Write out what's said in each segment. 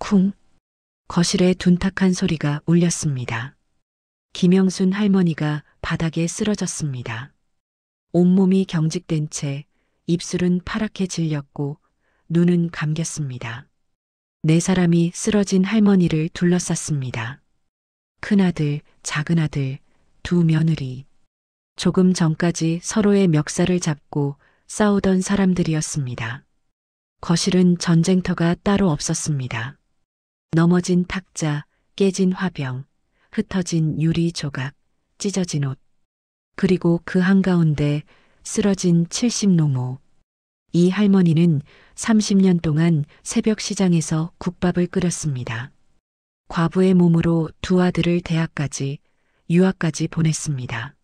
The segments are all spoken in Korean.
쿵. 거실에 둔탁한 소리가 울렸습니다. 김영순 할머니가 바닥에 쓰러졌습니다. 온몸이 경직된 채 입술은 파랗게 질렸고 눈은 감겼습니다. 네 사람이 쓰러진 할머니를 둘러쌌습니다. 큰아들, 작은아들, 두 며느리. 조금 전까지 서로의 멱살을 잡고 싸우던 사람들이었습니다. 거실은 전쟁터가 따로 없었습니다. 넘어진 탁자, 깨진 화병, 흩어진 유리 조각, 찢어진 옷. 그리고 그 한가운데 쓰러진 70노모. 이 할머니는 30년 동안 새벽 시장에서 국밥을 끓였습니다. 과부의 몸으로 두 아들을 대학까지, 유학까지 보냈습니다.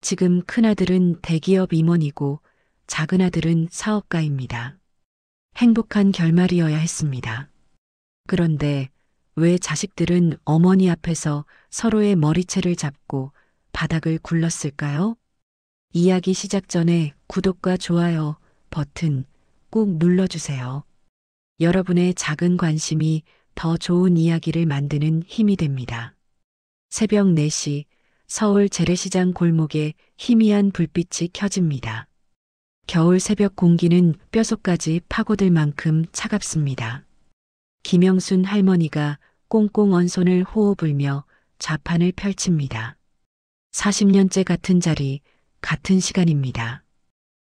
지금 큰아들은 대기업 임원이고 작은아들은 사업가입니다. 행복한 결말이어야 했습니다. 그런데 왜 자식들은 어머니 앞에서 서로의 머리채를 잡고 바닥을 굴렀을까요? 이야기 시작 전에 구독과 좋아요 버튼 꾹 눌러주세요. 여러분의 작은 관심이 더 좋은 이야기를 만드는 힘이 됩니다. 새벽 4시 서울 재래시장 골목에 희미한 불빛이 켜집니다. 겨울 새벽 공기는 뼛속까지 파고들 만큼 차갑습니다. 김영순 할머니가 꽁꽁 언 손을 호호 불며 좌판을 펼칩니다. 40년째 같은 자리, 같은 시간입니다.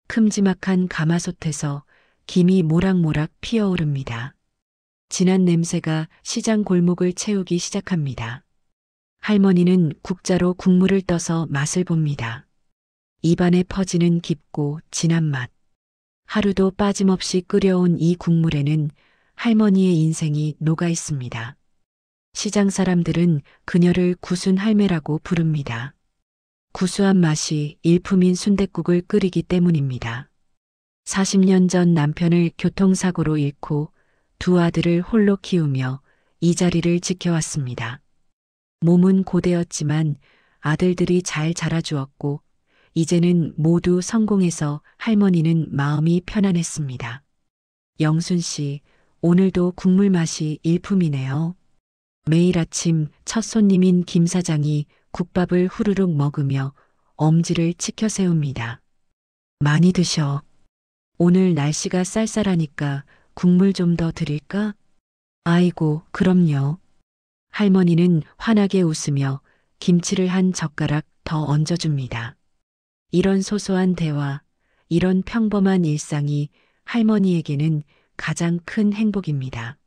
큼지막한 가마솥에서 김이 모락모락 피어오릅니다. 진한 냄새가 시장 골목을 채우기 시작합니다. 할머니는 국자로 국물을 떠서 맛을 봅니다. 입안에 퍼지는 깊고 진한 맛. 하루도 빠짐없이 끓여온 이 국물에는 할머니의 인생이 녹아 있습니다. 시장 사람들은 그녀를 구순 할매라고 부릅니다. 구수한 맛이 일품인 순댓국을 끓이기 때문입니다. 40년 전 남편을 교통사고로 잃고 두 아들을 홀로 키우며 이 자리를 지켜왔습니다. 몸은 고되었지만 아들들이 잘 자라주었고 이제는 모두 성공해서 할머니는 마음이 편안했습니다. 영순 씨, 오늘도 국물 맛이 일품이네요. 매일 아침 첫 손님인 김 사장이 국밥을 후루룩 먹으며 엄지를 치켜 세웁니다. 많이 드셔. 오늘 날씨가 쌀쌀하니까 국물 좀 더 드릴까? 아이고, 그럼요. 할머니는 환하게 웃으며 김치를 한 젓가락 더 얹어줍니다. 이런 소소한 대화, 이런 평범한 일상이 할머니에게는 가장 큰 행복입니다.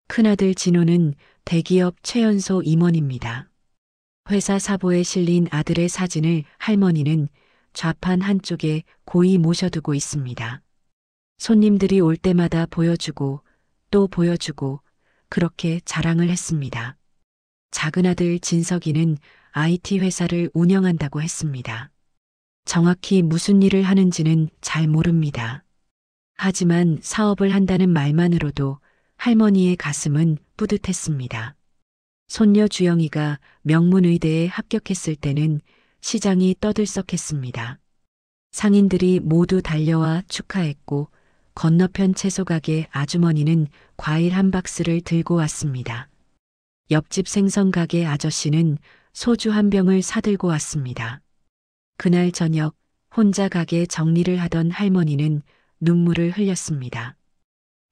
큰아들 진호는 대기업 최연소 임원입니다. 회사 사보에 실린 아들의 사진을 할머니는 좌판 한쪽에 고이 모셔두고 있습니다. 손님들이 올 때마다 보여주고 또 보여주고 그렇게 자랑을 했습니다. 작은아들 진석이는 IT 회사를 운영한다고 했습니다. 정확히 무슨 일을 하는지는 잘 모릅니다. 하지만 사업을 한다는 말만으로도 할머니의 가슴은 뿌듯했습니다. 손녀 주영이가 명문의대에 합격했을 때는 시장이 떠들썩했습니다. 상인들이 모두 달려와 축하했고 건너편 채소가게 아주머니는 과일 한 박스를 들고 왔습니다. 옆집 생선가게 아저씨는 소주 한 병을 사들고 왔습니다. 그날 저녁 혼자 가게 정리를 하던 할머니는 눈물을 흘렸습니다.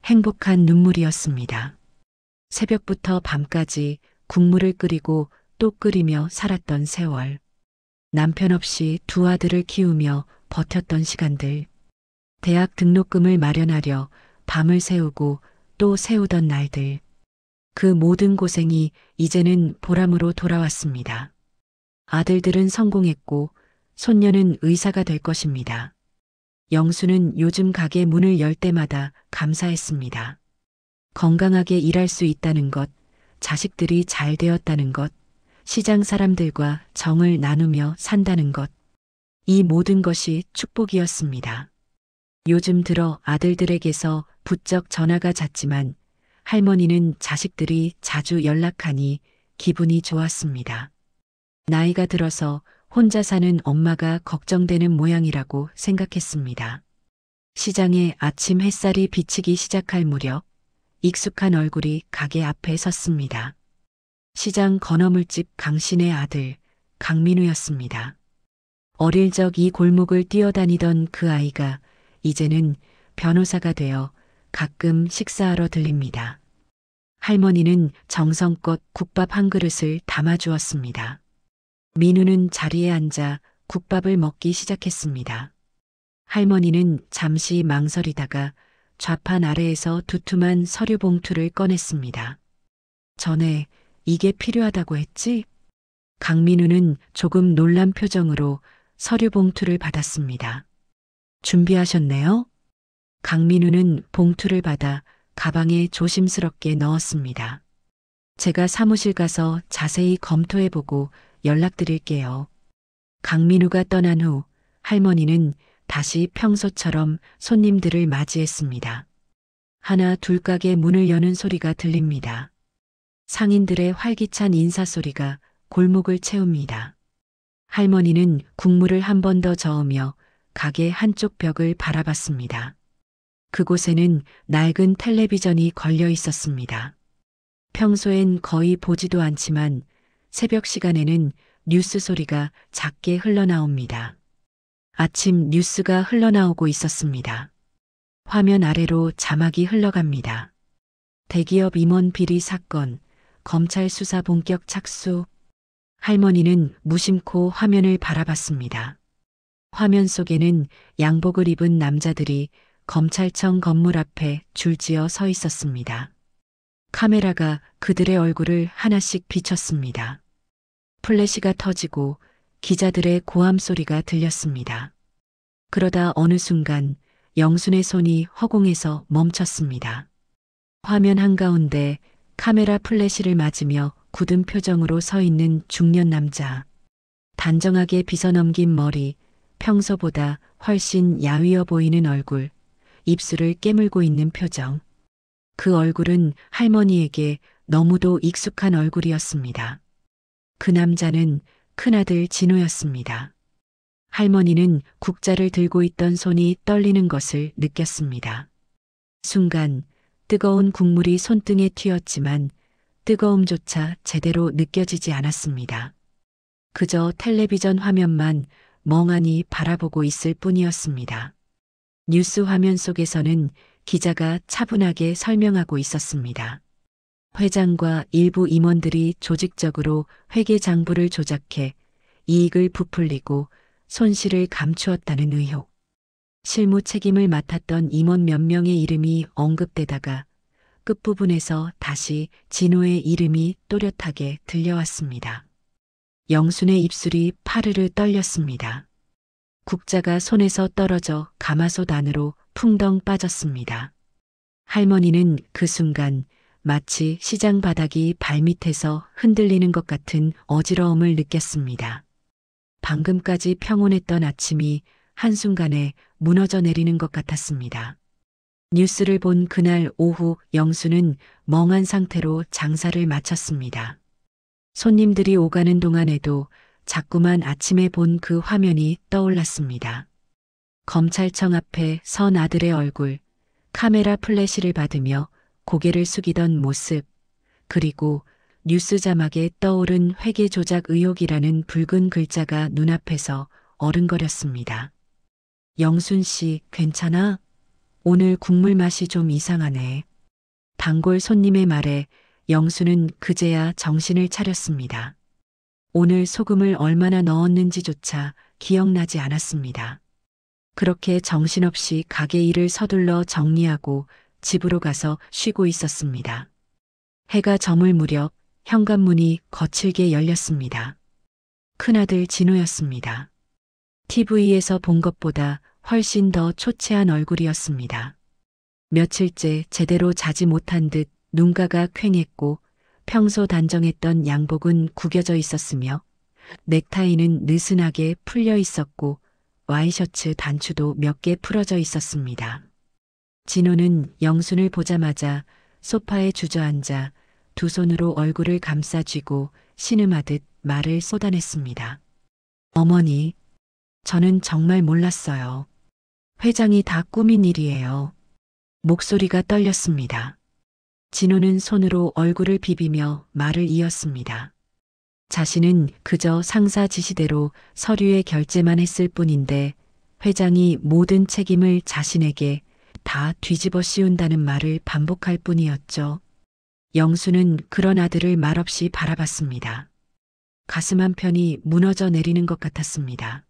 행복한 눈물이었습니다. 새벽부터 밤까지 국물을 끓이고 또 끓이며 살았던 세월. 남편 없이 두 아들을 키우며 버텼던 시간들. 대학 등록금을 마련하려 밤을 새우고 또 새우던 날들. 그 모든 고생이 이제는 보람으로 돌아왔습니다. 아들들은 성공했고 손녀는 의사가 될 것입니다. 영수는 요즘 가게 문을 열 때마다 감사했습니다. 건강하게 일할 수 있다는 것, 자식들이 잘 되었다는 것, 시장 사람들과 정을 나누며 산다는 것. 이 모든 것이 축복이었습니다. 요즘 들어 아들들에게서 부쩍 전화가 잦지만 할머니는 자식들이 자주 연락하니 기분이 좋았습니다. 나이가 들어서 혼자 사는 엄마가 걱정되는 모양이라고 생각했습니다. 시장에 아침 햇살이 비치기 시작할 무렵 익숙한 얼굴이 가게 앞에 섰습니다. 시장 건어물집 강신의 아들 강민우였습니다. 어릴 적 이 골목을 뛰어다니던 그 아이가 이제는 변호사가 되어 가끔 식사하러 들립니다. 할머니는 정성껏 국밥 한 그릇을 담아주었습니다. 민우는 자리에 앉아 국밥을 먹기 시작했습니다. 할머니는 잠시 망설이다가 좌판 아래에서 두툼한 서류 봉투를 꺼냈습니다. 전에 이게 필요하다고 했지? 강민우는 조금 놀란 표정으로 서류 봉투를 받았습니다. 준비하셨네요? 강민우는 봉투를 받아 가방에 조심스럽게 넣었습니다. 제가 사무실 가서 자세히 검토해보고 연락드릴게요. 강민우가 떠난 후 할머니는 다시 평소처럼 손님들을 맞이했습니다. 하나 둘 가게 문을 여는 소리가 들립니다. 상인들의 활기찬 인사소리가 골목을 채웁니다. 할머니는 국물을 한 번 더 저으며 가게 한쪽 벽을 바라봤습니다. 그곳에는 낡은 텔레비전이 걸려 있었습니다. 평소엔 거의 보지도 않지만 새벽 시간에는 뉴스 소리가 작게 흘러나옵니다. 아침 뉴스가 흘러나오고 있었습니다. 화면 아래로 자막이 흘러갑니다. 대기업 임원 비리 사건, 검찰 수사 본격 착수. 할머니는 무심코 화면을 바라봤습니다. 화면 속에는 양복을 입은 남자들이 검찰청 건물 앞에 줄지어 서 있었습니다. 카메라가 그들의 얼굴을 하나씩 비췄습니다. 플래시가 터지고 기자들의 고함 소리가 들렸습니다. 그러다 어느 순간 영순의 손이 허공에서 멈췄습니다. 화면 한가운데 카메라 플래시를 맞으며 굳은 표정으로 서 있는 중년 남자. 단정하게 빗어넘긴 머리, 평소보다 훨씬 야위어 보이는 얼굴, 입술을 깨물고 있는 표정. 그 얼굴은 할머니에게 너무도 익숙한 얼굴이었습니다. 그 남자는 큰아들 진호였습니다. 할머니는 국자를 들고 있던 손이 떨리는 것을 느꼈습니다. 순간 뜨거운 국물이 손등에 튀었지만 뜨거움조차 제대로 느껴지지 않았습니다. 그저 텔레비전 화면만 멍하니 바라보고 있을 뿐이었습니다. 뉴스 화면 속에서는 기자가 차분하게 설명하고 있었습니다. 회장과 일부 임원들이 조직적으로 회계 장부를 조작해 이익을 부풀리고 손실을 감추었다는 의혹. 실무 책임을 맡았던 임원 몇 명의 이름이 언급되다가 끝부분에서 다시 진호의 이름이 또렷하게 들려왔습니다. 영순의 입술이 파르르 떨렸습니다. 국자가 손에서 떨어져 가마솥 안으로 풍덩 빠졌습니다. 할머니는 그 순간 마치 시장 바닥이 발밑에서 흔들리는 것 같은 어지러움을 느꼈습니다. 방금까지 평온했던 아침이 한순간에 무너져 내리는 것 같았습니다. 뉴스를 본 그날 오후 영수는 멍한 상태로 장사를 마쳤습니다. 손님들이 오가는 동안에도 자꾸만 아침에 본 그 화면이 떠올랐습니다. 검찰청 앞에 선 아들의 얼굴, 카메라 플래시를 받으며 고개를 숙이던 모습, 그리고 뉴스 자막에 떠오른 회계 조작 의혹이라는 붉은 글자가 눈앞에서 어른거렸습니다. 영순 씨, 괜찮아? 오늘 국물 맛이 좀 이상하네. 단골 손님의 말에 영수는 그제야 정신을 차렸습니다. 오늘 소금을 얼마나 넣었는지조차 기억나지 않았습니다. 그렇게 정신없이 가게 일을 서둘러 정리하고 집으로 가서 쉬고 있었습니다. 해가 저물 무렵 현관문이 거칠게 열렸습니다. 큰아들 진호였습니다. TV에서 본 것보다 훨씬 더 초췌한 얼굴이었습니다. 며칠째 제대로 자지 못한 듯 눈가가 퀭했고 평소 단정했던 양복은 구겨져 있었으며 넥타이는 느슨하게 풀려 있었고 와이셔츠 단추도 몇 개 풀어져 있었습니다. 진호는 영순을 보자마자 소파에 주저앉아 두 손으로 얼굴을 감싸쥐고 신음하듯 말을 쏟아냈습니다. 어머니, 저는 정말 몰랐어요. 회장이 다 꾸민 일이에요. 목소리가 떨렸습니다. 진호는 손으로 얼굴을 비비며 말을 이었습니다. 자신은 그저 상사 지시대로 서류에 결제만 했을 뿐인데 회장이 모든 책임을 자신에게 다 뒤집어 씌운다는 말을 반복할 뿐이었죠. 영수는 그런 아들을 말없이 바라봤습니다. 가슴 한편이 무너져 내리는 것 같았습니다.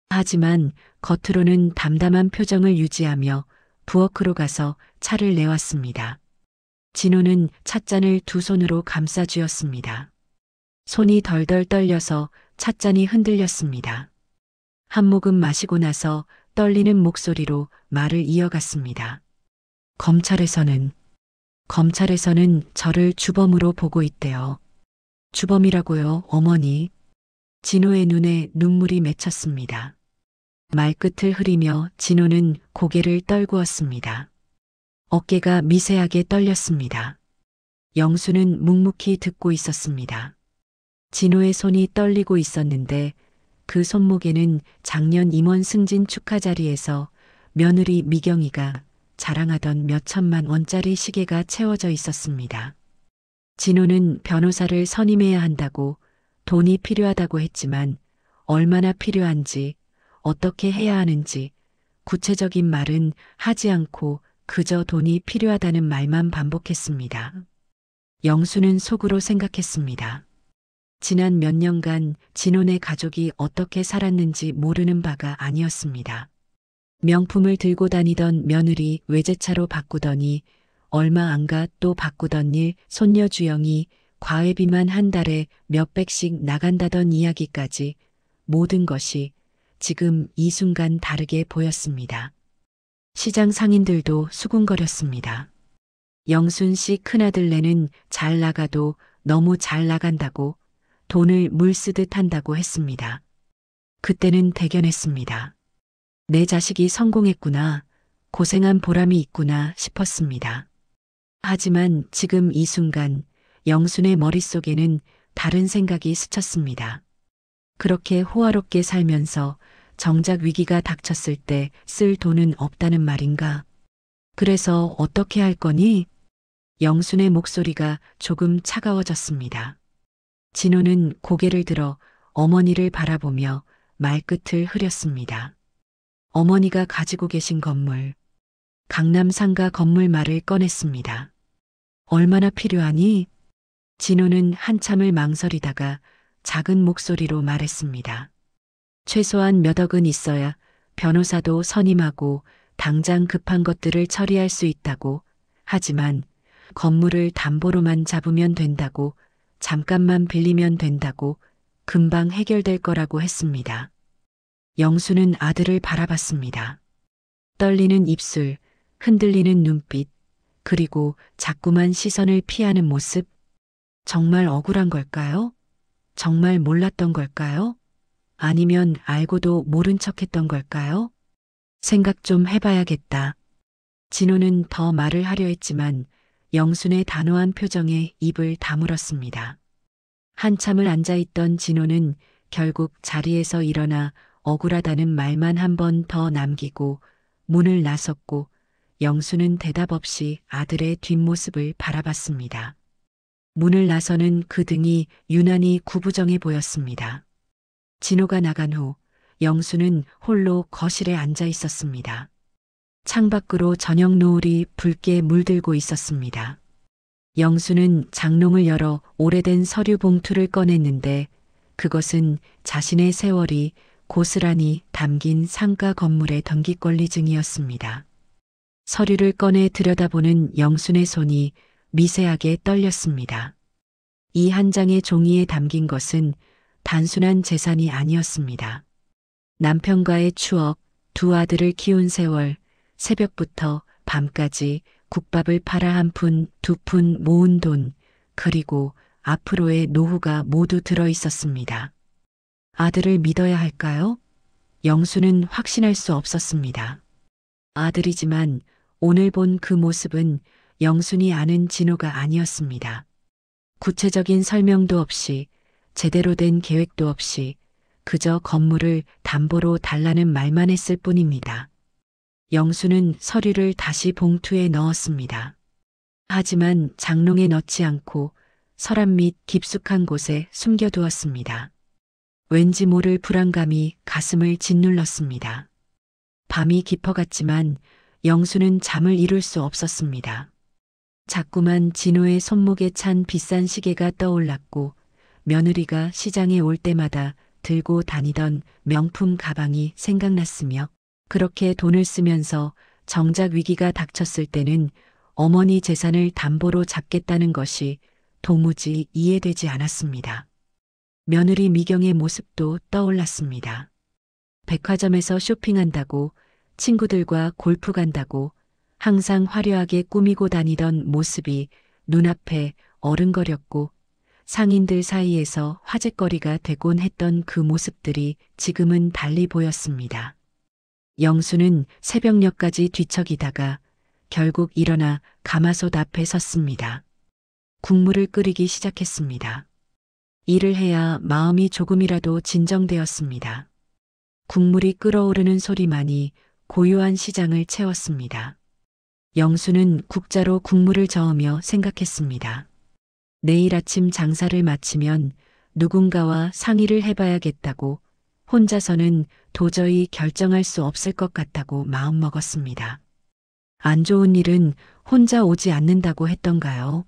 하지만 겉으로는 담담한 표정을 유지하며 부엌으로 가서 차를 내왔습니다. 진호는 찻잔을 두 손으로 감싸 쥐었습니다. 손이 덜덜 떨려서 찻잔이 흔들렸습니다. 한 모금 마시고 나서 떨리는 목소리로 말을 이어갔습니다. 검찰에서는 저를 주범으로 보고 있대요. 주범이라고요, 어머니. 진호의 눈에 눈물이 맺혔습니다. 말끝을 흐리며 진호는 고개를 떨구었습니다. 어깨가 미세하게 떨렸습니다. 영수는 묵묵히 듣고 있었습니다. 진호의 손이 떨리고 있었는데 그 손목에는 작년 임원 승진 축하 자리에서 며느리 미경이가 자랑하던 몇 천만 원짜리 시계가 채워져 있었습니다. 진호는 변호사를 선임해야 한다고 돈이 필요하다고 했지만 얼마나 필요한지 어떻게 해야 하는지 구체적인 말은 하지 않고 그저 돈이 필요하다는 말만 반복했습니다. 영수는 속으로 생각했습니다. 지난 몇 년간 진혼의 가족이 어떻게 살았는지 모르는 바가 아니었습니다. 명품을 들고 다니던 며느리 외제차로 바꾸더니 얼마 안 가 또 바꾸던 일 손녀 주영이 과외비만 한 달에 몇백씩 나간다던 이야기까지 모든 것이 지금 이 순간 다르게 보였습니다. 시장 상인들도 수군거렸습니다. 영순 씨 큰아들네는 잘 나가도 너무 잘 나간다고 돈을 물쓰듯 한다고 했습니다. 그때는 대견했습니다. 내 자식이 성공했구나, 고생한 보람이 있구나 싶었습니다. 하지만 지금 이 순간 영순의 머릿속에는 다른 생각이 스쳤습니다. 그렇게 호화롭게 살면서 정작 위기가 닥쳤을 때 쓸 돈은 없다는 말인가? 그래서 어떻게 할 거니? 영순의 목소리가 조금 차가워졌습니다. 진호는 고개를 들어 어머니를 바라보며 말끝을 흐렸습니다. 어머니가 가지고 계신 건물, 강남 상가 건물 말을 꺼냈습니다. 얼마나 필요하니? 진호는 한참을 망설이다가 작은 목소리로 말했습니다. 최소한 몇 억은 있어야 변호사도 선임하고 당장 급한 것들을 처리할 수 있다고. 하지만 건물을 담보로만 잡으면 된다고, 잠깐만 빌리면 된다고, 금방 해결될 거라고 했습니다. 영수는 아들을 바라봤습니다. 떨리는 입술, 흔들리는 눈빛, 그리고 자꾸만 시선을 피하는 모습. 정말 억울한 걸까요? 정말 몰랐던 걸까요? 아니면 알고도 모른 척했던 걸까요? 생각 좀 해봐야겠다. 진호는 더 말을 하려 했지만 영순의 단호한 표정에 입을 다물었습니다. 한참을 앉아있던 진호는 결국 자리에서 일어나 억울하다는 말만 한 번 더 남기고 문을 나섰고 영수는 대답 없이 아들의 뒷모습을 바라봤습니다. 문을 나서는 그 등이 유난히 구부정해 보였습니다. 진호가 나간 후 영수는 홀로 거실에 앉아 있었습니다. 창밖으로 저녁 노을이 붉게 물들고 있었습니다. 영수는 장롱을 열어 오래된 서류 봉투를 꺼냈는데 그것은 자신의 세월이 고스란히 담긴 상가 건물의 등기권리증이었습니다. 서류를 꺼내 들여다보는 영순의 손이 미세하게 떨렸습니다. 이 한 장의 종이에 담긴 것은 단순한 재산이 아니었습니다. 남편과의 추억, 두 아들을 키운 세월, 새벽부터 밤까지 국밥을 팔아 한 푼, 두 푼 모은 돈, 그리고 앞으로의 노후가 모두 들어 있었습니다. 아들을 믿어야 할까요? 영수는 확신할 수 없었습니다. 아들이지만 오늘 본 그 모습은 영순이 아는 진호가 아니었습니다. 구체적인 설명도 없이, 제대로 된 계획도 없이 그저 건물을 담보로 달라는 말만 했을 뿐입니다. 영수는 서류를 다시 봉투에 넣었습니다. 하지만 장롱에 넣지 않고 서랍 밑 깊숙한 곳에 숨겨두었습니다. 왠지 모를 불안감이 가슴을 짓눌렀습니다. 밤이 깊어갔지만 영수는 잠을 이룰 수 없었습니다. 자꾸만 진호의 손목에 찬 비싼 시계가 떠올랐고 며느리가 시장에 올 때마다 들고 다니던 명품 가방이 생각났으며 그렇게 돈을 쓰면서 정작 위기가 닥쳤을 때는 어머니 재산을 담보로 잡겠다는 것이 도무지 이해되지 않았습니다. 며느리 미경의 모습도 떠올랐습니다. 백화점에서 쇼핑한다고 친구들과 골프 간다고 항상 화려하게 꾸미고 다니던 모습이 눈앞에 어른거렸고 상인들 사이에서 화제거리가 되곤 했던 그 모습들이 지금은 달리 보였습니다. 영수는 새벽녘까지 뒤척이다가 결국 일어나 가마솥 앞에 섰습니다. 국물을 끓이기 시작했습니다. 일을 해야 마음이 조금이라도 진정되었습니다. 국물이 끓어오르는 소리만이 고요한 시장을 채웠습니다. 영수는 국자로 국물을 저으며 생각했습니다. 내일 아침 장사를 마치면 누군가와 상의를 해봐야겠다고 혼자서는 도저히 결정할 수 없을 것 같다고 마음먹었습니다. 안 좋은 일은 혼자 오지 않는다고 했던가요?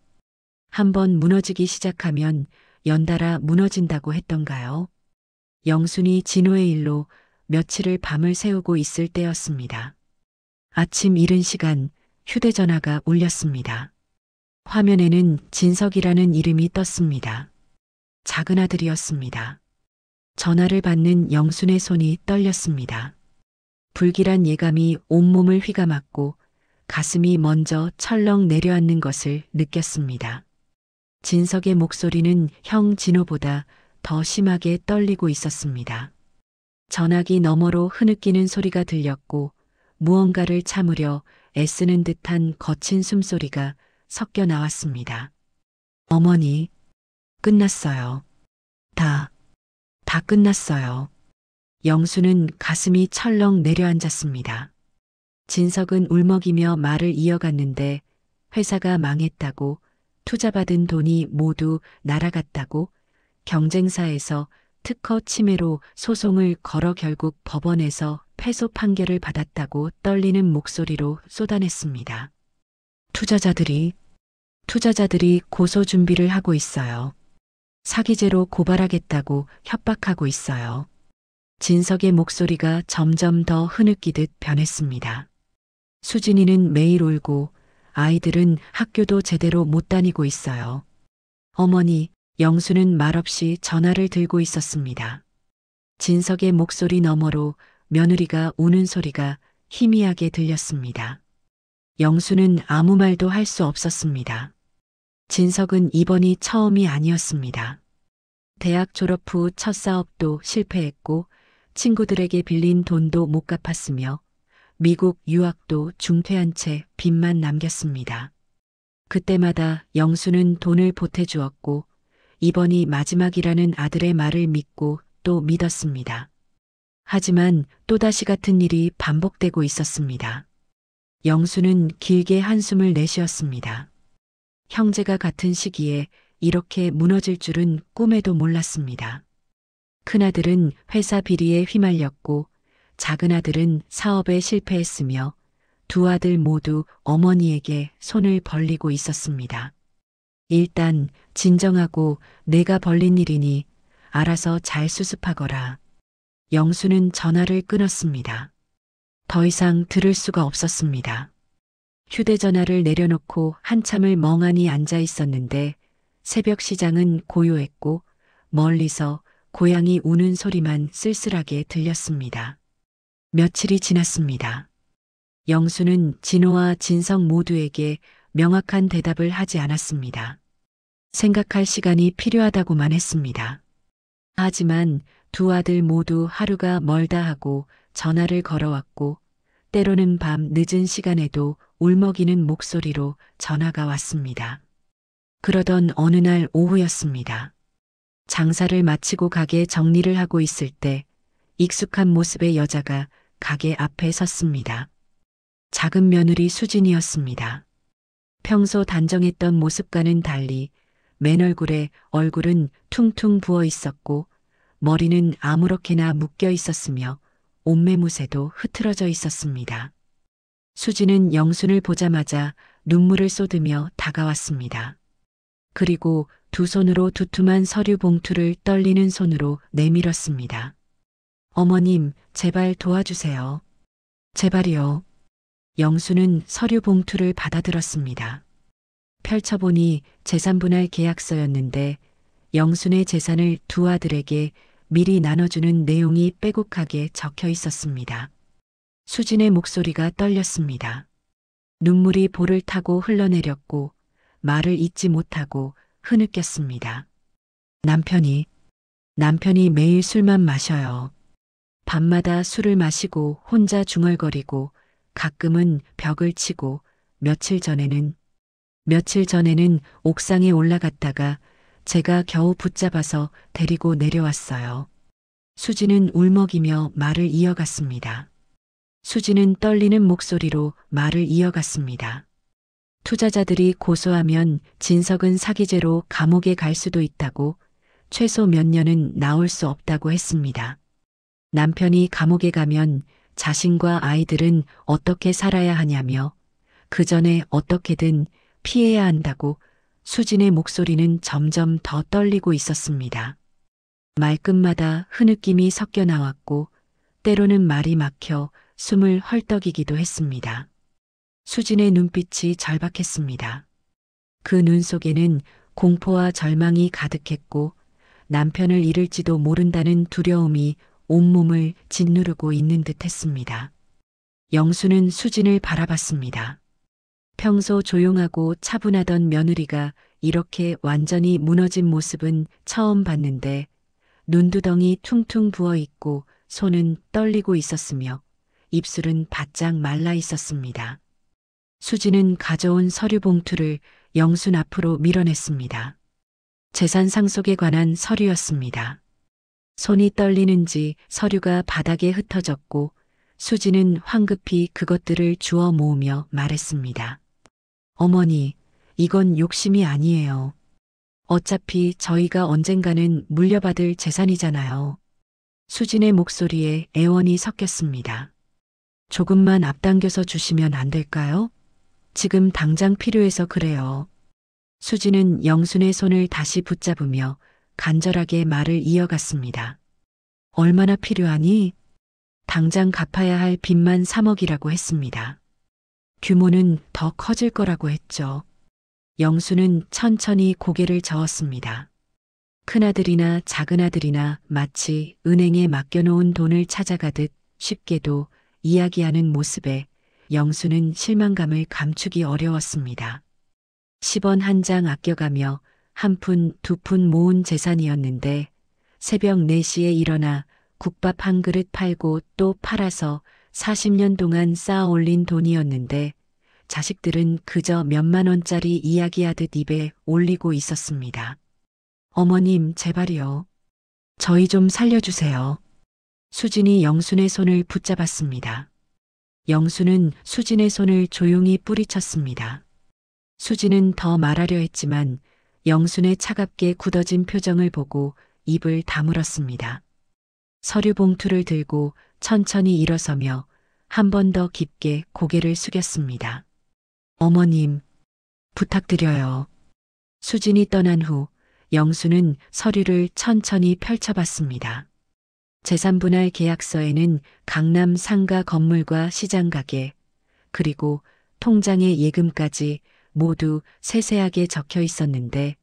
한번 무너지기 시작하면 연달아 무너진다고 했던가요? 영순이 진호의 일로 며칠을 밤을 새우고 있을 때였습니다. 아침 이른 시간 휴대전화가 울렸습니다. 화면에는 진석이라는 이름이 떴습니다. 작은 아들이었습니다. 전화를 받는 영순의 손이 떨렸습니다. 불길한 예감이 온몸을 휘감았고 가슴이 먼저 철렁 내려앉는 것을 느꼈습니다. 진석의 목소리는 형 진호보다 더 심하게 떨리고 있었습니다. 전화기 너머로 흐느끼는 소리가 들렸고 무언가를 참으려 애쓰는 듯한 거친 숨소리가 섞여 나왔습니다. 어머니, 끝났어요. 다 끝났어요. 영수는 가슴이 철렁 내려앉았습니다. 진석은 울먹이며 말을 이어갔는데 회사가 망했다고 투자받은 돈이 모두 날아갔다고 경쟁사에서 특허 침해로 소송을 걸어 결국 법원에서 패소 판결을 받았다고 떨리는 목소리로 쏟아냈습니다. 투자자들이 고소 준비를 하고 있어요. 사기죄로 고발하겠다고 협박하고 있어요. 진석의 목소리가 점점 더 흐느끼듯 변했습니다. 수진이는 매일 울고 아이들은 학교도 제대로 못 다니고 있어요. 어머니, 영수는 말없이 전화를 들고 있었습니다. 진석의 목소리 너머로 며느리가 우는 소리가 희미하게 들렸습니다. 영수는 아무 말도 할 수 없었습니다. 진석은 이번이 처음이 아니었습니다. 대학 졸업 후 첫 사업도 실패했고 친구들에게 빌린 돈도 못 갚았으며 미국 유학도 중퇴한 채 빚만 남겼습니다. 그때마다 영수는 돈을 보태주었고 이번이 마지막이라는 아들의 말을 믿고 또 믿었습니다. 하지만 또다시 같은 일이 반복되고 있었습니다. 영수는 길게 한숨을 내쉬었습니다. 형제가 같은 시기에 이렇게 무너질 줄은 꿈에도 몰랐습니다. 큰아들은 회사 비리에 휘말렸고 작은아들은 사업에 실패했으며 두 아들 모두 어머니에게 손을 벌리고 있었습니다. 일단 진정하고 내가 벌린 일이니 알아서 잘 수습하거라. 영수는 전화를 끊었습니다. 더 이상 들을 수가 없었습니다. 휴대전화를 내려놓고 한참을 멍하니 앉아 있었는데 새벽 시장은 고요했고 멀리서 고양이 우는 소리만 쓸쓸하게 들렸습니다. 며칠이 지났습니다. 영수는 진호와 진석 모두에게 명확한 대답을 하지 않았습니다. 생각할 시간이 필요하다고만 했습니다. 하지만 두 아들 모두 하루가 멀다 하고 전화를 걸어왔고 때로는 밤 늦은 시간에도 울먹이는 목소리로 전화가 왔습니다. 그러던 어느 날 오후였습니다. 장사를 마치고 가게 정리를 하고 있을 때 익숙한 모습의 여자가 가게 앞에 섰습니다. 작은 며느리 수진이었습니다. 평소 단정했던 모습과는 달리 맨 얼굴은 퉁퉁 부어 있었고 머리는 아무렇게나 묶여 있었으며 옷매무새도 흐트러져 있었습니다. 수지는 영순을 보자마자 눈물을 쏟으며 다가왔습니다. 그리고 두 손으로 두툼한 서류 봉투를 떨리는 손으로 내밀었습니다. 어머님, 제발 도와주세요. 제발이요. 영수는 서류 봉투를 받아들었습니다. 펼쳐보니 재산분할 계약서였는데 영순의 재산을 두 아들에게 미리 나눠주는 내용이 빼곡하게 적혀 있었습니다. 수진의 목소리가 떨렸습니다. 눈물이 볼을 타고 흘러내렸고 말을 잇지 못하고 흐느꼈습니다. 남편이 매일 술만 마셔요. 밤마다 술을 마시고 혼자 중얼거리고 가끔은 벽을 치고 며칠 전에는 옥상에 올라갔다가 제가 겨우 붙잡아서 데리고 내려왔어요. 수지는 울먹이며 말을 이어갔습니다. 수지는 떨리는 목소리로 말을 이어갔습니다. 투자자들이 고소하면 진석은 사기죄로 감옥에 갈 수도 있다고, 최소 몇 년은 나올 수 없다고 했습니다. 남편이 감옥에 가면 자신과 아이들은 어떻게 살아야 하냐며 그 전에 어떻게든 피해야 한다고. 수진의 목소리는 점점 더 떨리고 있었습니다. 말끝마다 흐느낌이 섞여 나왔고 때로는 말이 막혀 숨을 헐떡이기도 했습니다. 수진의 눈빛이 절박했습니다. 그 눈 속에는 공포와 절망이 가득했고 남편을 잃을지도 모른다는 두려움이 온몸을 짓누르고 있는 듯 했습니다. 영수는 수진을 바라봤습니다. 평소 조용하고 차분하던 며느리가 이렇게 완전히 무너진 모습은 처음 봤는데 눈두덩이 퉁퉁 부어 있고 손은 떨리고 있었으며 입술은 바짝 말라 있었습니다. 수지는 가져온 서류 봉투를 영순 앞으로 밀어냈습니다. 재산 상속에 관한 서류였습니다. 손이 떨리는지 서류가 바닥에 흩어졌고 수지는 황급히 그것들을 주워 모으며 말했습니다. 어머니, 이건 욕심이 아니에요. 어차피 저희가 언젠가는 물려받을 재산이잖아요. 수진의 목소리에 애원이 섞였습니다. 조금만 앞당겨서 주시면 안 될까요? 지금 당장 필요해서 그래요. 수진은 영순의 손을 다시 붙잡으며 간절하게 말을 이어갔습니다. 얼마나 필요하니? 당장 갚아야 할 빚만 3억이라고 했습니다. 규모는 더 커질 거라고 했죠. 영수는 천천히 고개를 저었습니다. 큰아들이나 작은아들이나 마치 은행에 맡겨놓은 돈을 찾아가듯 쉽게도 이야기하는 모습에 영수는 실망감을 감추기 어려웠습니다. 10원 한 장 아껴가며 한 푼, 두 푼 모은 재산이었는데 새벽 4시에 일어나 국밥 한 그릇 팔고 또 팔아서 40년 동안 쌓아 올린 돈이었는데 자식들은 그저 몇만 원짜리 이야기하듯 입에 올리고 있었습니다. 어머님, 제발이요. 저희 좀 살려주세요. 수진이 영순의 손을 붙잡았습니다. 영순은 수진의 손을 조용히 뿌리쳤습니다. 수진은 더 말하려 했지만 영순의 차갑게 굳어진 표정을 보고 입을 다물었습니다. 서류 봉투를 들고 천천히 일어서며 한 번 더 깊게 고개를 숙였습니다. 어머님, 부탁드려요. 수진이 떠난 후 영수는 서류를 천천히 펼쳐봤습니다. 재산분할 계약서에는 강남 상가 건물과 시장 가게, 그리고 통장의 예금까지 모두 세세하게 적혀 있었는데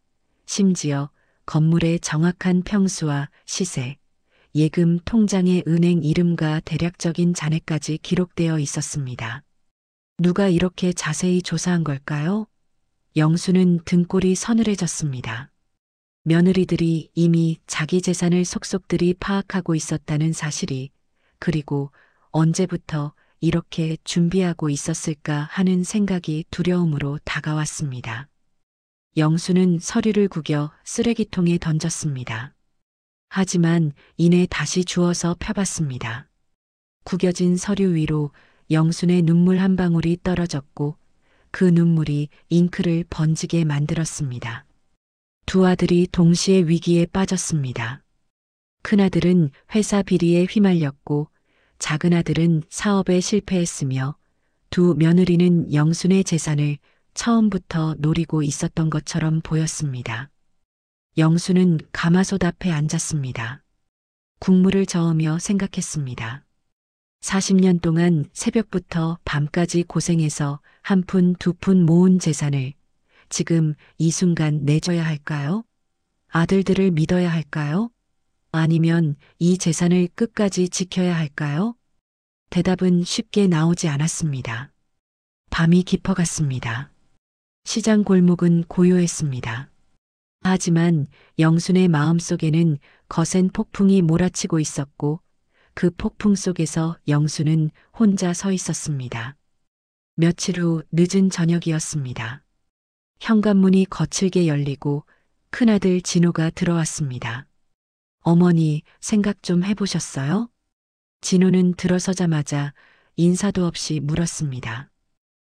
심지어 건물의 정확한 평수와 시세, 예금 통장의 은행 이름과 대략적인 잔액까지 기록되어 있었습니다. 누가 이렇게 자세히 조사한 걸까요? 영수는 등골이 서늘해졌습니다. 며느리들이 이미 자기 재산을 속속들이 파악하고 있었다는 사실이, 그리고 언제부터 이렇게 준비하고 있었을까 하는 생각이 두려움으로 다가왔습니다. 영수는 서류를 구겨 쓰레기통에 던졌습니다. 하지만 이내 다시 주워서 펴봤습니다. 구겨진 서류 위로 영순의 눈물 한 방울이 떨어졌고 그 눈물이 잉크를 번지게 만들었습니다. 두 아들이 동시에 위기에 빠졌습니다. 큰아들은 회사 비리에 휘말렸고 작은 아들은 사업에 실패했으며 두 며느리는 영순의 재산을 처음부터 노리고 있었던 것처럼 보였습니다. 영순은 가마솥 앞에 앉았습니다. 국물을 저으며 생각했습니다. 40년 동안 새벽부터 밤까지 고생해서 한 푼, 두 푼 모은 재산을 지금 이 순간 내줘야 할까요? 아들들을 믿어야 할까요? 아니면 이 재산을 끝까지 지켜야 할까요? 대답은 쉽게 나오지 않았습니다. 밤이 깊어갔습니다. 시장 골목은 고요했습니다. 하지만 영순의 마음속에는 거센 폭풍이 몰아치고 있었고 그 폭풍 속에서 영순은 혼자 서 있었습니다. 며칠 후 늦은 저녁이었습니다. 현관문이 거칠게 열리고 큰아들 진호가 들어왔습니다. 어머니, 생각 좀 해보셨어요? 진호는 들어서자마자 인사도 없이 물었습니다.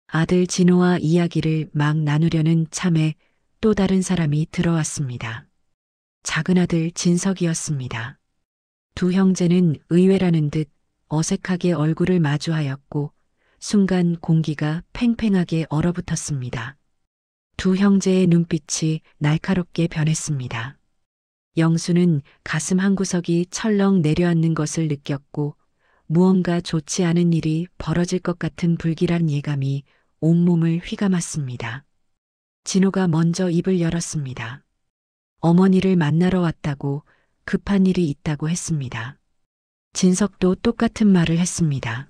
아들 진호와 이야기를 막 나누려는 참에 또 다른 사람이 들어왔습니다. 작은 아들 진석이었습니다. 두 형제는 의외라는 듯 어색하게 얼굴을 마주하였고 순간 공기가 팽팽하게 얼어붙었습니다. 두 형제의 눈빛이 날카롭게 변했습니다. 영수는 가슴 한구석이 철렁 내려앉는 것을 느꼈고 무언가 좋지 않은 일이 벌어질 것 같은 불길한 예감이 온몸을 휘감았습니다. 진호가 먼저 입을 열었습니다. 어머니를 만나러 왔다고 급한 일이 있다고 했습니다. 진석도 똑같은 말을 했습니다.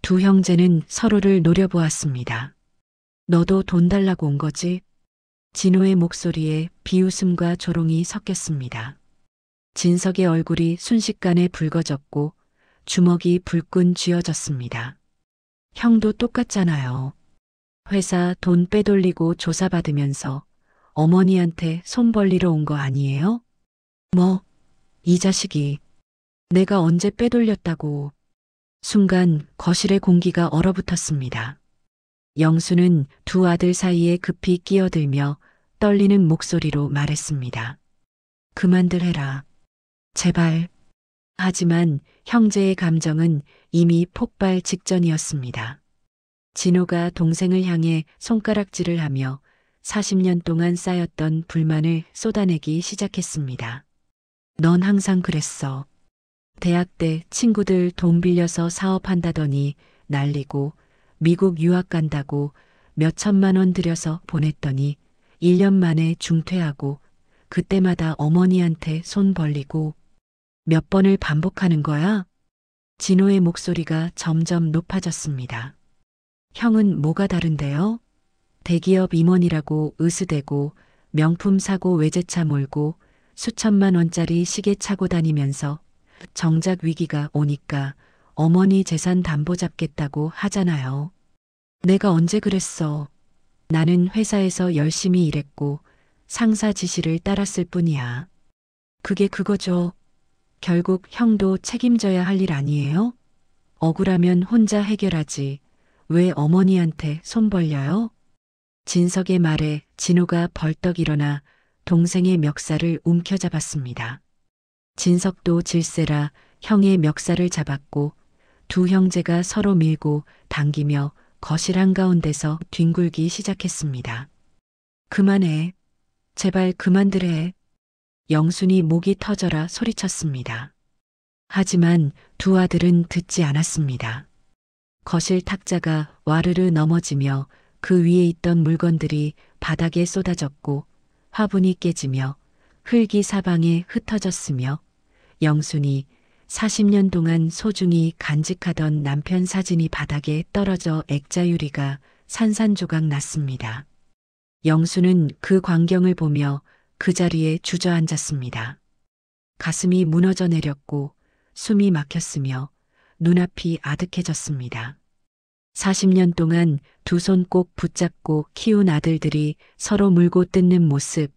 두 형제는 서로를 노려보았습니다. 너도 돈 달라고 온 거지? 진호의 목소리에 비웃음과 조롱이 섞였습니다. 진석의 얼굴이 순식간에 붉어졌고 주먹이 불끈 쥐어졌습니다. 형도 똑같잖아요. 회사 돈 빼돌리고 조사받으면서 어머니한테 손 벌리러 온 거 아니에요? 뭐, 이 자식이 내가 언제 빼돌렸다고. 순간 거실의 공기가 얼어붙었습니다. 영수는 두 아들 사이에 급히 끼어들며 떨리는 목소리로 말했습니다. 그만들 해라. 제발. 하지만 형제의 감정은 이미 폭발 직전이었습니다. 진호가 동생을 향해 손가락질을 하며 40년 동안 쌓였던 불만을 쏟아내기 시작했습니다. 넌 항상 그랬어. 대학 때 친구들 돈 빌려서 사업한다더니 날리고 미국 유학 간다고 몇 천만 원 들여서 보냈더니 1년 만에 중퇴하고 그때마다 어머니한테 손 벌리고 몇 번을 반복하는 거야? 진호의 목소리가 점점 높아졌습니다. 형은 뭐가 다른데요? 대기업 임원이라고 으스대고 명품 사고 외제차 몰고 수천만 원짜리 시계 차고 다니면서 정작 위기가 오니까 어머니 재산 담보 잡겠다고 하잖아요. 내가 언제 그랬어. 나는 회사에서 열심히 일했고 상사 지시를 따랐을 뿐이야. 그게 그거죠. 결국 형도 책임져야 할 일 아니에요? 억울하면 혼자 해결하지. 왜 어머니한테 손 벌려요? 진석의 말에 진호가 벌떡 일어나 동생의 멱살을 움켜잡았습니다. 진석도 질세라 형의 멱살을 잡았고 두 형제가 서로 밀고 당기며 거실 한가운데서 뒹굴기 시작했습니다. 그만해. 제발 그만들 해. 영순이 목이 터져라 소리쳤습니다. 하지만 두 아들은 듣지 않았습니다. 거실 탁자가 와르르 넘어지며 그 위에 있던 물건들이 바닥에 쏟아졌고 화분이 깨지며 흙이 사방에 흩어졌으며 영순이 40년 동안 소중히 간직하던 남편 사진이 바닥에 떨어져 액자유리가 산산조각 났습니다. 영수는 그 광경을 보며 그 자리에 주저앉았습니다. 가슴이 무너져 내렸고 숨이 막혔으며 눈앞이 아득해졌습니다. 40년 동안 두 손 꼭 붙잡고 키운 아들들이 서로 물고 뜯는 모습,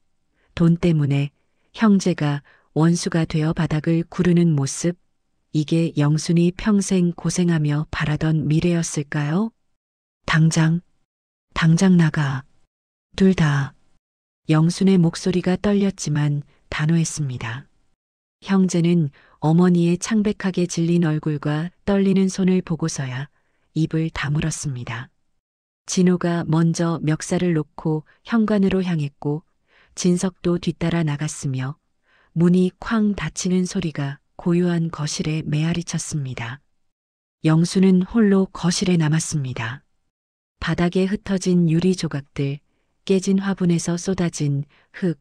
돈 때문에 형제가 원수가 되어 바닥을 구르는 모습, 이게 영순이 평생 고생하며 바라던 미래였을까요? 당장 당장 나가. 둘 다. 영순의 목소리가 떨렸지만 단호했습니다. 형제는 어머니의 창백하게 질린 얼굴과 떨리는 손을 보고서야 입을 다물었습니다. 진호가 먼저 멱살을 놓고 현관으로 향했고 진석도 뒤따라 나갔으며 문이 쾅 닫히는 소리가 고요한 거실에 메아리 쳤습니다. 영수는 홀로 거실에 남았습니다. 바닥에 흩어진 유리 조각들, 깨진 화분에서 쏟아진 흙,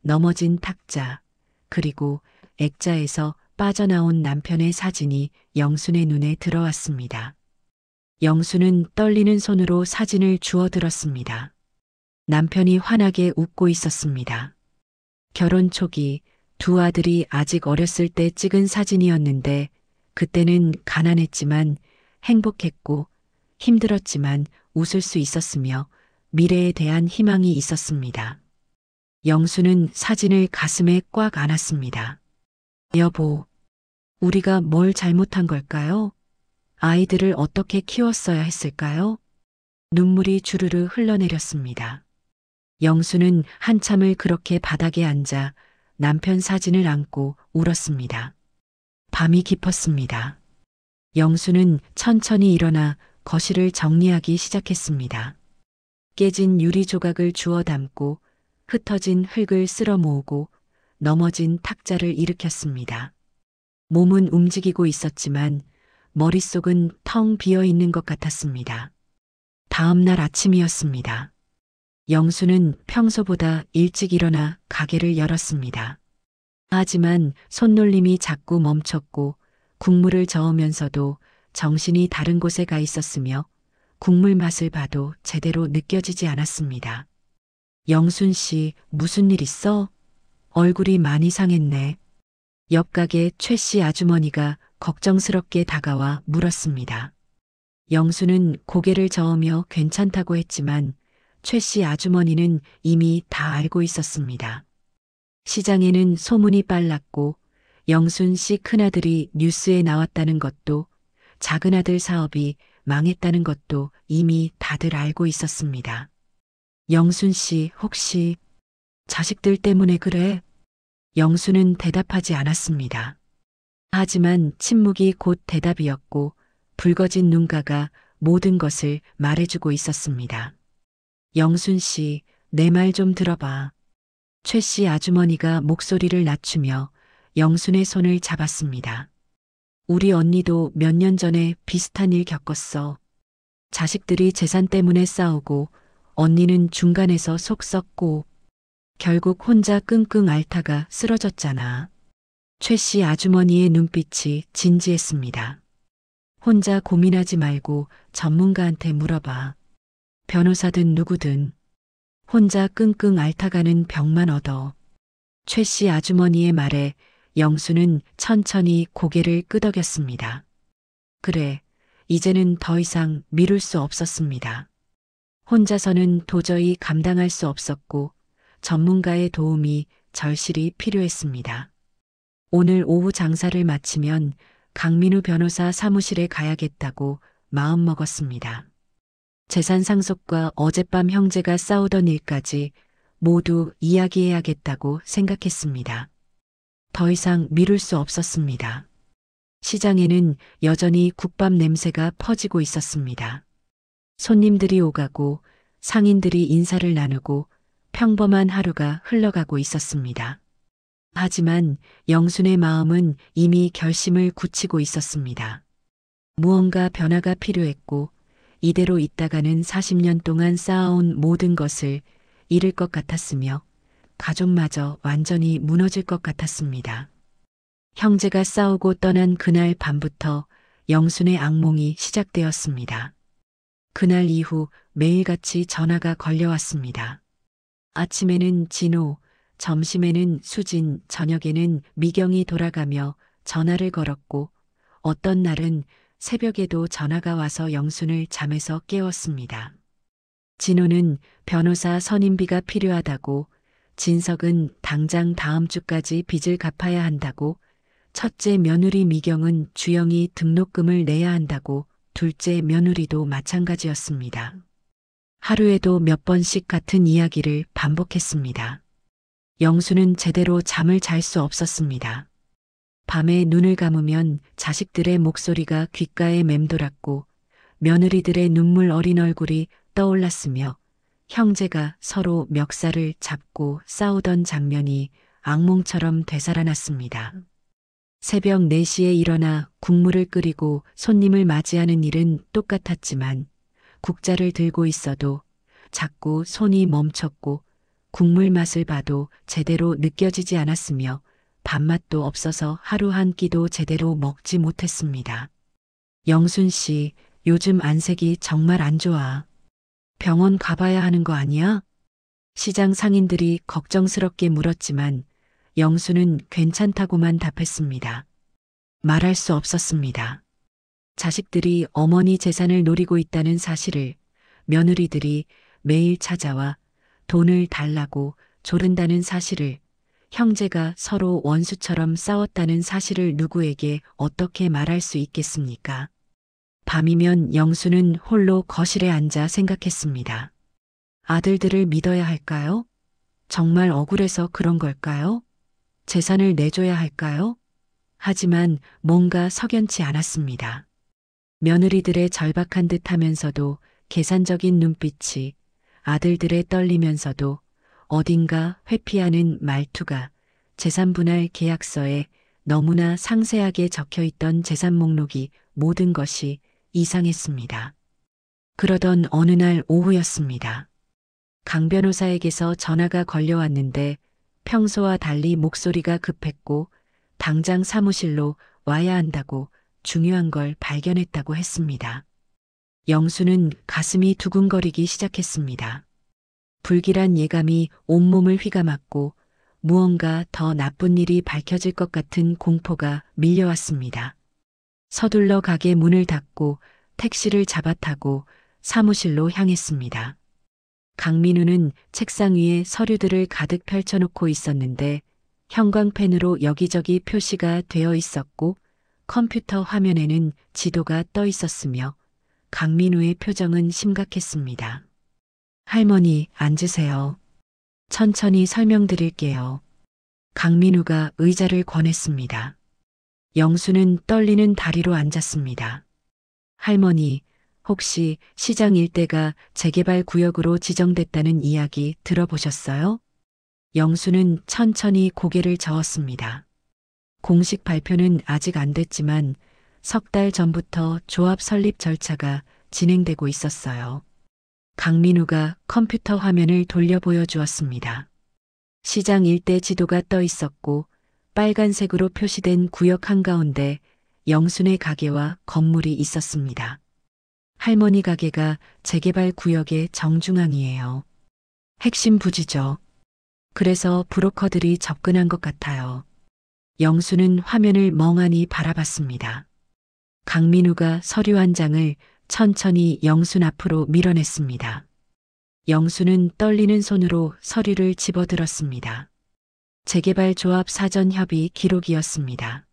넘어진 탁자, 그리고 액자에서 빠져나온 남편의 사진이 영순의 눈에 들어왔습니다. 영수는 떨리는 손으로 사진을 주워들었습니다. 남편이 환하게 웃고 있었습니다. 결혼 초기 두 아들이 아직 어렸을 때 찍은 사진이었는데 그때는 가난했지만 행복했고 힘들었지만 웃을 수 있었으며 미래에 대한 희망이 있었습니다. 영수는 사진을 가슴에 꽉 안았습니다. 여보, 우리가 뭘 잘못한 걸까요? 아이들을 어떻게 키웠어야 했을까요? 눈물이 주르르 흘러내렸습니다. 영수는 한참을 그렇게 바닥에 앉아 남편 사진을 안고 울었습니다. 밤이 깊었습니다. 영수는 천천히 일어나 거실을 정리하기 시작했습니다. 깨진 유리 조각을 주워 담고 흩어진 흙을 쓸어 모으고 넘어진 탁자를 일으켰습니다. 몸은 움직이고 있었지만 머릿속은 텅 비어 있는 것 같았습니다. 다음 날 아침이었습니다. 영수는 평소보다 일찍 일어나 가게를 열었습니다. 하지만 손놀림이 자꾸 멈췄고 국물을 저으면서도 정신이 다른 곳에 가 있었으며 국물 맛을 봐도 제대로 느껴지지 않았습니다. 영순 씨, 무슨 일 있어? 얼굴이 많이 상했네. 옆 가게 최 씨 아주머니가 걱정스럽게 다가와 물었습니다. 영수는 고개를 저으며 괜찮다고 했지만 최 씨 아주머니는 이미 다 알고 있었습니다. 시장에는 소문이 빨랐고 영순 씨 큰아들이 뉴스에 나왔다는 것도 작은 아들 사업이 망했다는 것도 이미 다들 알고 있었습니다. 영순 씨 혹시 자식들 때문에 그래? 영수는 대답하지 않았습니다. 하지만 침묵이 곧 대답이었고 붉어진 눈가가 모든 것을 말해주고 있었습니다. 영순 씨, 내 말 좀 들어봐. 최 씨 아주머니가 목소리를 낮추며 영순의 손을 잡았습니다. 우리 언니도 몇 년 전에 비슷한 일 겪었어. 자식들이 재산 때문에 싸우고 언니는 중간에서 속 썩고 결국 혼자 끙끙 앓다가 쓰러졌잖아. 최 씨 아주머니의 눈빛이 진지했습니다. 혼자 고민하지 말고 전문가한테 물어봐. 변호사든 누구든. 혼자 끙끙 앓다가는 병만 얻어. 최 씨 아주머니의 말에 영수는 천천히 고개를 끄덕였습니다. 그래, 이제는 더 이상 미룰 수 없었습니다. 혼자서는 도저히 감당할 수 없었고 전문가의 도움이 절실히 필요했습니다. 오늘 오후 장사를 마치면 강민우 변호사 사무실에 가야겠다고 마음먹었습니다. 재산 상속과 어젯밤 형제가 싸우던 일까지 모두 이야기해야겠다고 생각했습니다. 더 이상 미룰 수 없었습니다. 시장에는 여전히 국밥 냄새가 퍼지고 있었습니다. 손님들이 오가고 상인들이 인사를 나누고 평범한 하루가 흘러가고 있었습니다. 하지만 영순의 마음은 이미 결심을 굳히고 있었습니다. 무언가 변화가 필요했고 이대로 있다가는 40년 동안 쌓아온 모든 것을 잃을 것 같았으며 가족마저 완전히 무너질 것 같았습니다. 형제가 싸우고 떠난 그날 밤부터 영순의 악몽이 시작되었습니다. 그날 이후 매일같이 전화가 걸려왔습니다. 아침에는 진호, 점심에는 수진, 저녁에는 미경이 돌아가며 전화를 걸었고 어떤 날은 새벽에도 전화가 와서 영순을 잠에서 깨웠습니다. 진호는 변호사 선임비가 필요하다고, 진석은 당장 다음 주까지 빚을 갚아야 한다고, 첫째 며느리 미경은 주영이 등록금을 내야 한다고, 둘째 며느리도 마찬가지였습니다. 하루에도 몇 번씩 같은 이야기를 반복했습니다. 영수는 제대로 잠을 잘 수 없었습니다. 밤에 눈을 감으면 자식들의 목소리가 귓가에 맴돌았고 며느리들의 눈물 어린 얼굴이 떠올랐으며 형제가 서로 멱살을 잡고 싸우던 장면이 악몽처럼 되살아났습니다. 새벽 4시에 일어나 국물을 끓이고 손님을 맞이하는 일은 똑같았지만 국자를 들고 있어도 자꾸 손이 멈췄고 국물 맛을 봐도 제대로 느껴지지 않았으며 밥맛도 없어서 하루 한 끼도 제대로 먹지 못했습니다. 영순 씨, 요즘 안색이 정말 안 좋아. 병원 가봐야 하는 거 아니야? 시장 상인들이 걱정스럽게 물었지만 영수는 괜찮다고만 답했습니다. 말할 수 없었습니다. 자식들이 어머니 재산을 노리고 있다는 사실을, 며느리들이 매일 찾아와 돈을 달라고 조른다는 사실을, 형제가 서로 원수처럼 싸웠다는 사실을 누구에게 어떻게 말할 수 있겠습니까? 밤이면 영수는 홀로 거실에 앉아 생각했습니다. 아들들을 믿어야 할까요? 정말 억울해서 그런 걸까요? 재산을 내줘야 할까요? 하지만 뭔가 석연치 않았습니다. 며느리들의 절박한 듯 하면서도 계산적인 눈빛이, 아들들의 떨리면서도 어딘가 회피하는 말투가 재산분할 계약서에 너무나 상세하게 적혀있던 재산 목록이 모든 것이 이상했습니다. 그러던 어느 날 오후였습니다. 강 변호사에게서 전화가 걸려왔는데 평소와 달리 목소리가 급했고 당장 사무실로 와야 한다고 중요한 걸 발견했다고 했습니다. 영수는 가슴이 두근거리기 시작했습니다. 불길한 예감이 온몸을 휘감았고 무언가 더 나쁜 일이 밝혀질 것 같은 공포가 밀려왔습니다. 서둘러 가게 문을 닫고 택시를 잡아타고 사무실로 향했습니다. 강민우는 책상 위에 서류들을 가득 펼쳐놓고 있었는데 형광펜으로 여기저기 표시가 되어 있었고 컴퓨터 화면에는 지도가 떠 있었으며 강민우의 표정은 심각했습니다. 할머니, 앉으세요. 천천히 설명드릴게요. 강민우가 의자를 권했습니다. 영수는 떨리는 다리로 앉았습니다. 할머니, 혹시 시장 일대가 재개발 구역으로 지정됐다는 이야기 들어보셨어요? 영수는 천천히 고개를 저었습니다. 공식 발표는 아직 안 됐지만 석 달 전부터 조합 설립 절차가 진행되고 있었어요. 강민우가 컴퓨터 화면을 돌려 보여주었습니다. 시장 일대 지도가 떠 있었고 빨간색으로 표시된 구역 한가운데 영순의 가게와 건물이 있었습니다. 할머니 가게가 재개발 구역의 정중앙이에요. 핵심 부지죠. 그래서 브로커들이 접근한 것 같아요. 영수는 화면을 멍하니 바라봤습니다. 강민우가 서류 한 장을 천천히 영순 앞으로 밀어냈습니다. 영수는 떨리는 손으로 서류를 집어들었습니다. 재개발 조합 사전 협의 기록이었습니다.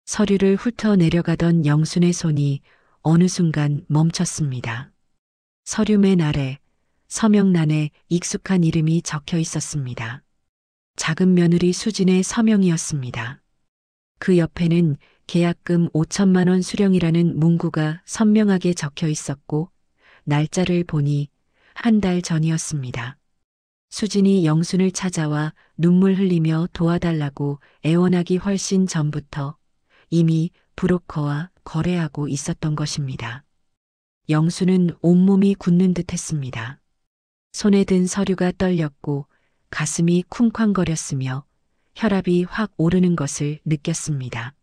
서류를 훑어 내려가던 영순의 손이 어느 순간 멈췄습니다. 서류 맨 아래 서명란에 익숙한 이름이 적혀 있었습니다. 작은 며느리 수진의 서명이었습니다. 그 옆에는 계약금 5천만 원 수령이라는 문구가 선명하게 적혀 있었고 날짜를 보니 한 달 전이었습니다. 수진이 영순을 찾아와 눈물 흘리며 도와달라고 애원하기 훨씬 전부터 이미 브로커와 거래하고 있었던 것입니다. 영순은 온몸이 굳는 듯 했습니다. 손에 든 서류가 떨렸고 가슴이 쿵쾅거렸으며 혈압이 확 오르는 것을 느꼈습니다.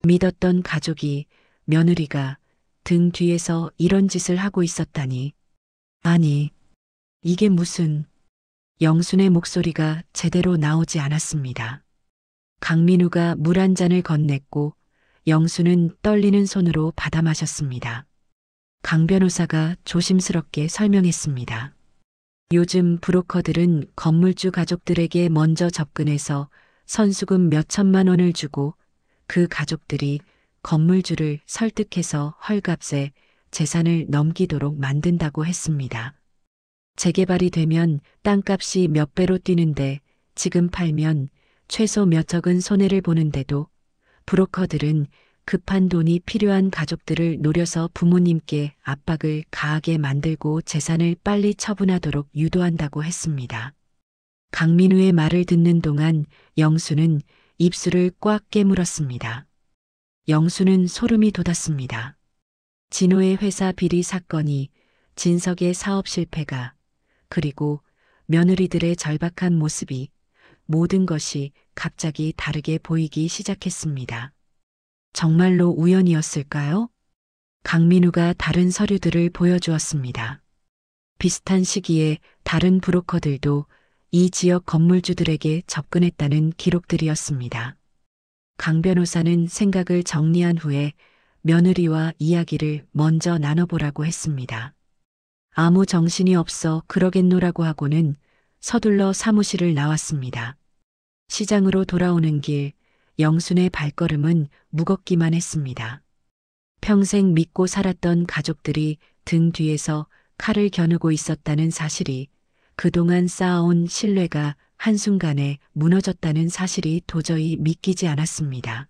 믿었던 가족이, 며느리가 등 뒤에서 이런 짓을 하고 있었다니. 아니, 이게 무슨... 영순의 목소리가 제대로 나오지 않았습니다. 강민우가 물 한 잔을 건넸고 영순은 떨리는 손으로 받아 마셨습니다. 강 변호사가 조심스럽게 설명했습니다. 요즘 브로커들은 건물주 가족들에게 먼저 접근해서 선수금 몇 천만 원을 주고 그 가족들이 건물주를 설득해서 헐값에 재산을 넘기도록 만든다고 했습니다. 재개발이 되면 땅값이 몇 배로 뛰는데 지금 팔면 최소 몇 억은 손해를 보는데도 브로커들은 급한 돈이 필요한 가족들을 노려서 부모님께 압박을 가하게 만들고 재산을 빨리 처분하도록 유도한다고 했습니다. 강민우의 말을 듣는 동안 영수는 입술을 꽉 깨물었습니다. 영수는 소름이 돋았습니다. 진호의 회사 비리 사건이, 진석의 사업 실패가, 그리고 며느리들의 절박한 모습이, 모든 것이 갑자기 다르게 보이기 시작했습니다. 정말로 우연이었을까요? 강민우가 다른 서류들을 보여주었습니다. 비슷한 시기에 다른 브로커들도 이 지역 건물주들에게 접근했다는 기록들이었습니다. 강 변호사는 생각을 정리한 후에 며느리와 이야기를 먼저 나눠보라고 했습니다. 아무 정신이 없어 그러겠노라고 하고는 서둘러 사무실을 나왔습니다. 시장으로 돌아오는 길, 영순의 발걸음은 무겁기만 했습니다. 평생 믿고 살았던 가족들이 등 뒤에서 칼을 겨누고 있었다는 사실이, 그동안 쌓아온 신뢰가 한순간에 무너졌다는 사실이 도저히 믿기지 않았습니다.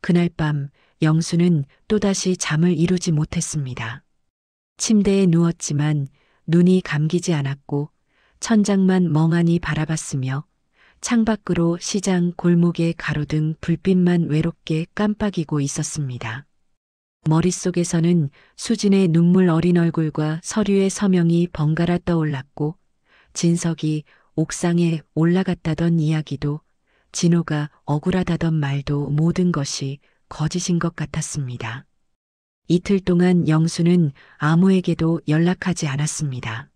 그날 밤 영수는 또다시 잠을 이루지 못했습니다. 침대에 누웠지만 눈이 감기지 않았고 천장만 멍하니 바라봤으며 창밖으로 시장 골목의 가로등 불빛만 외롭게 깜빡이고 있었습니다. 머릿속에서는 수진의 눈물 어린 얼굴과 서류의 서명이 번갈아 떠올랐고 진석이 옥상에 올라갔다던 이야기도, 진호가 억울하다던 말도 모든 것이 거짓인 것 같았습니다. 이틀 동안 영수는 아무에게도 연락하지 않았습니다.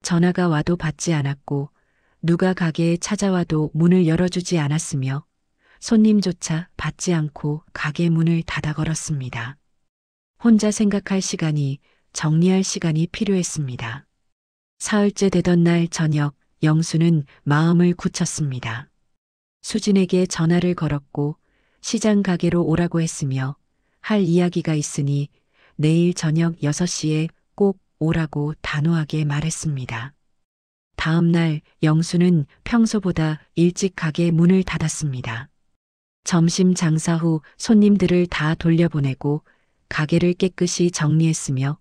전화가 와도 받지 않았고 누가 가게에 찾아와도 문을 열어주지 않았으며 손님조차 받지 않고 가게 문을 닫아 걸었습니다. 혼자 생각할 시간이, 정리할 시간이 필요했습니다. 사흘째 되던 날 저녁 영수는 마음을 굳혔습니다. 수진에게 전화를 걸었고 시장 가게로 오라고 했으며 할 이야기가 있으니 내일 저녁 6시에 꼭 오라고 단호하게 말했습니다. 다음 날 영수는 평소보다 일찍 가게 문을 닫았습니다. 점심 장사 후 손님들을 다 돌려보내고 가게를 깨끗이 정리했으며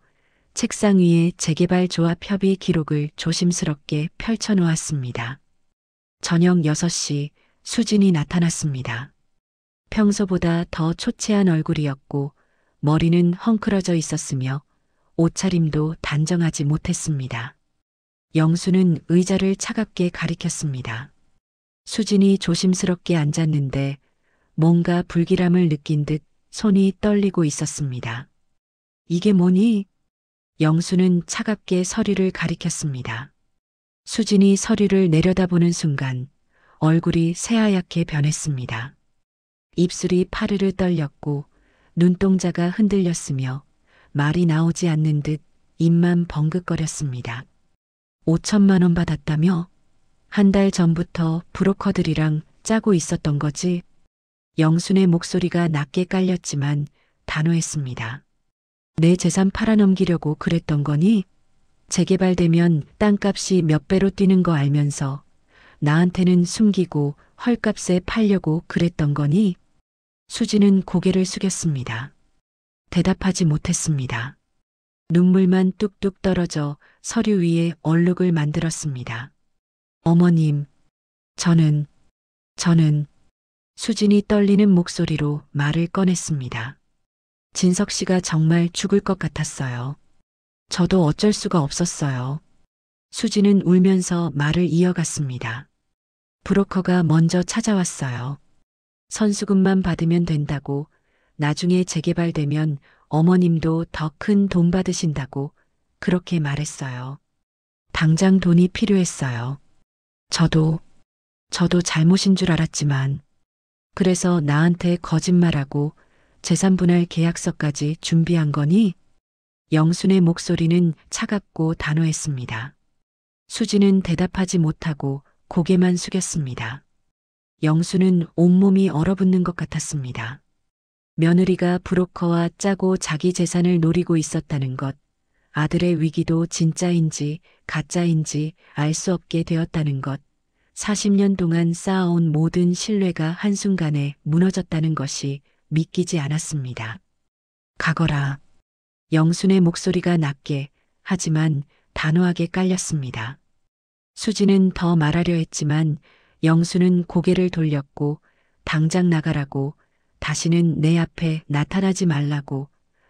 책상 위에 재개발 조합 협의 기록을 조심스럽게 펼쳐놓았습니다. 저녁 6시 수진이 나타났습니다. 평소보다 더 초췌한 얼굴이었고 머리는 헝클어져 있었으며 옷차림도 단정하지 못했습니다. 영수는 의자를 차갑게 가리켰습니다. 수진이 조심스럽게 앉았는데 뭔가 불길함을 느낀 듯 손이 떨리고 있었습니다. 이게 뭐니? 영수는 차갑게 서류를 가리켰습니다. 수진이 서류를 내려다보는 순간 얼굴이 새하얗게 변했습니다. 입술이 파르르 떨렸고 눈동자가 흔들렸으며 말이 나오지 않는 듯 입만 벙긋거렸습니다. 5천만 원 받았다며? 한 달 전부터 브로커들이랑 짜고 있었던 거지? 영순의 목소리가 낮게 깔렸지만 단호했습니다. 내 재산 팔아넘기려고 그랬던 거니? 재개발되면 땅값이 몇 배로 뛰는 거 알면서 나한테는 숨기고 헐값에 팔려고 그랬던 거니? 수지는 고개를 숙였습니다. 대답하지 못했습니다. 눈물만 뚝뚝 떨어져 서류 위에 얼룩을 만들었습니다. 어머님, 저는 수진이 떨리는 목소리로 말을 꺼냈습니다. 진석 씨가 정말 죽을 것 같았어요. 저도 어쩔 수가 없었어요. 수진은 울면서 말을 이어갔습니다. 브로커가 먼저 찾아왔어요. 선수금만 받으면 된다고, 나중에 재개발되면 어머님도 더 큰 돈 받으신다고 그렇게 말했어요. 당장 돈이 필요했어요. 저도 잘못인 줄 알았지만, 그래서 나한테 거짓말하고 재산분할 계약서까지 준비한 거니? 영순의 목소리는 차갑고 단호했습니다. 수지는 대답하지 못하고 고개만 숙였습니다. 영수는 온몸이 얼어붙는 것 같았습니다. 며느리가 브로커와 짜고 자기 재산을 노리고 있었다는 것, 아들의 위기도 진짜인지 가짜인지 알 수 없게 되었다는 것. 40년 동안 쌓아온 모든 신뢰가 한순간에 무너졌다는 것이 믿기지 않았습니다. 가거라. 영순의 목소리가 낮게 하지만 단호하게 깔렸습니다. 수지는 더 말하려 했지만 영수는 고개를 돌렸고 당장 나가라고, 다시는 내 앞에 나타나지 말라고,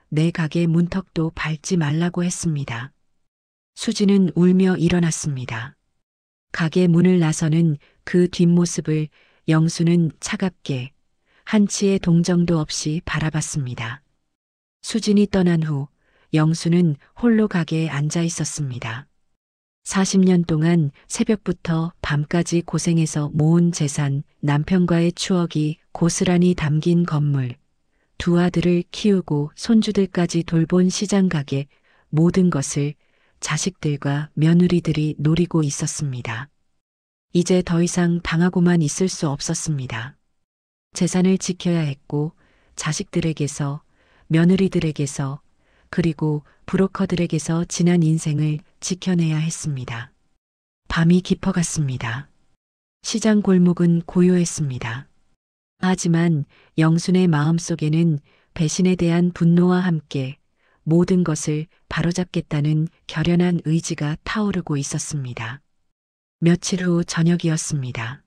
내 가게 문턱도 밟지 말라고 했습니다. 수지는 울며 일어났습니다. 가게 문을 나서는 그 뒷모습을 영수는 차갑게 한치의 동정도 없이 바라봤습니다. 수진이 떠난 후 영수는 홀로 가게에 앉아 있었습니다. 40년 동안 새벽부터 밤까지 고생해서 모은 재산, 남편과의 추억이 고스란히 담긴 건물, 두 아들을 키우고 손주들까지 돌본 시장 가게, 모든 것을 자식들과 며느리들이 노리고 있었습니다. 이제 더 이상 당하고만 있을 수 없었습니다. 재산을 지켜야 했고 자식들에게서, 며느리들에게서, 그리고 브로커들에게서 지난 인생을 지켜내야 했습니다. 밤이 깊어갔습니다. 시장 골목은 고요했습니다. 하지만 영순의 마음속에는 배신에 대한 분노와 함께 모든 것을 바로잡겠다는 결연한 의지가 타오르고 있었습니다. 며칠 후 저녁이었습니다.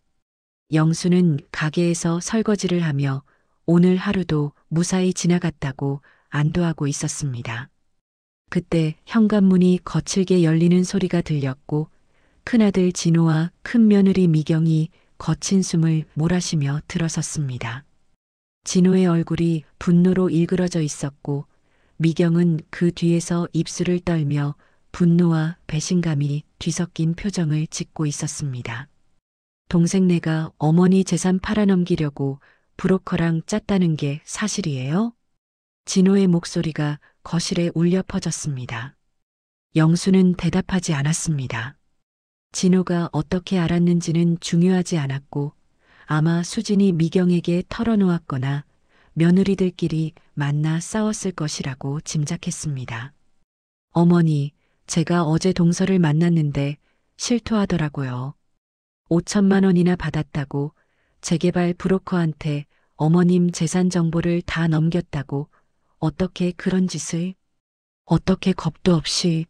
영수는 가게에서 설거지를 하며 오늘 하루도 무사히 지나갔다고 안도하고 있었습니다. 그때 현관문이 거칠게 열리는 소리가 들렸고 큰아들 진호와 큰며느리 미경이 거친 숨을 몰아쉬며 들어섰습니다. 진호의 얼굴이 분노로 일그러져 있었고 미경은 그 뒤에서 입술을 떨며 분노와 배신감이 뒤섞인 표정을 짓고 있었습니다. 동생네가 어머니 재산 팔아넘기려고 브로커랑 짰다는 게 사실이에요? 진호의 목소리가 거실에 울려 퍼졌습니다. 영수는 대답하지 않았습니다. 진호가 어떻게 알았는지는 중요하지 않았고 아마 수진이 미경에게 털어놓았거나 며느리들끼리 만나 싸웠을 것이라고 짐작했습니다. 어머니, 제가 어제 동서를 만났는데 실토하더라고요. 5천만 원이나 받았다고, 재개발 브로커한테 어머님 재산 정보를 다 넘겼다고, 어떻게 그런 짓을, 어떻게 겁도 없이.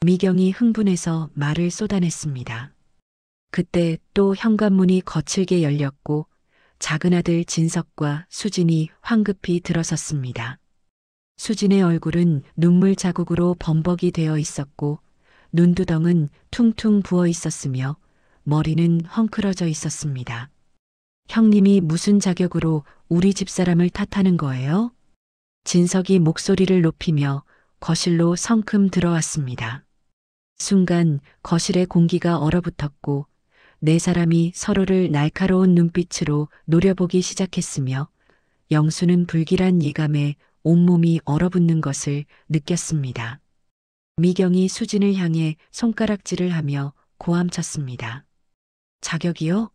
미경이 흥분해서 말을 쏟아냈습니다. 그때 또 현관문이 거칠게 열렸고 작은아들 진석과 수진이 황급히 들어섰습니다. 수진의 얼굴은 눈물 자국으로 범벅이 되어 있었고 눈두덩은 퉁퉁 부어 있었으며 머리는 헝클어져 있었습니다. 형님이 무슨 자격으로 우리 집사람을 탓하는 거예요? 진석이 목소리를 높이며 거실로 성큼 들어왔습니다. 순간 거실의 공기가 얼어붙었고 네 사람이 서로를 날카로운 눈빛으로 노려보기 시작했으며 영수는 불길한 예감에 온몸이 얼어붙는 것을 느꼈습니다. 미경이 수진을 향해 손가락질을 하며 고함쳤습니다. 자격이요?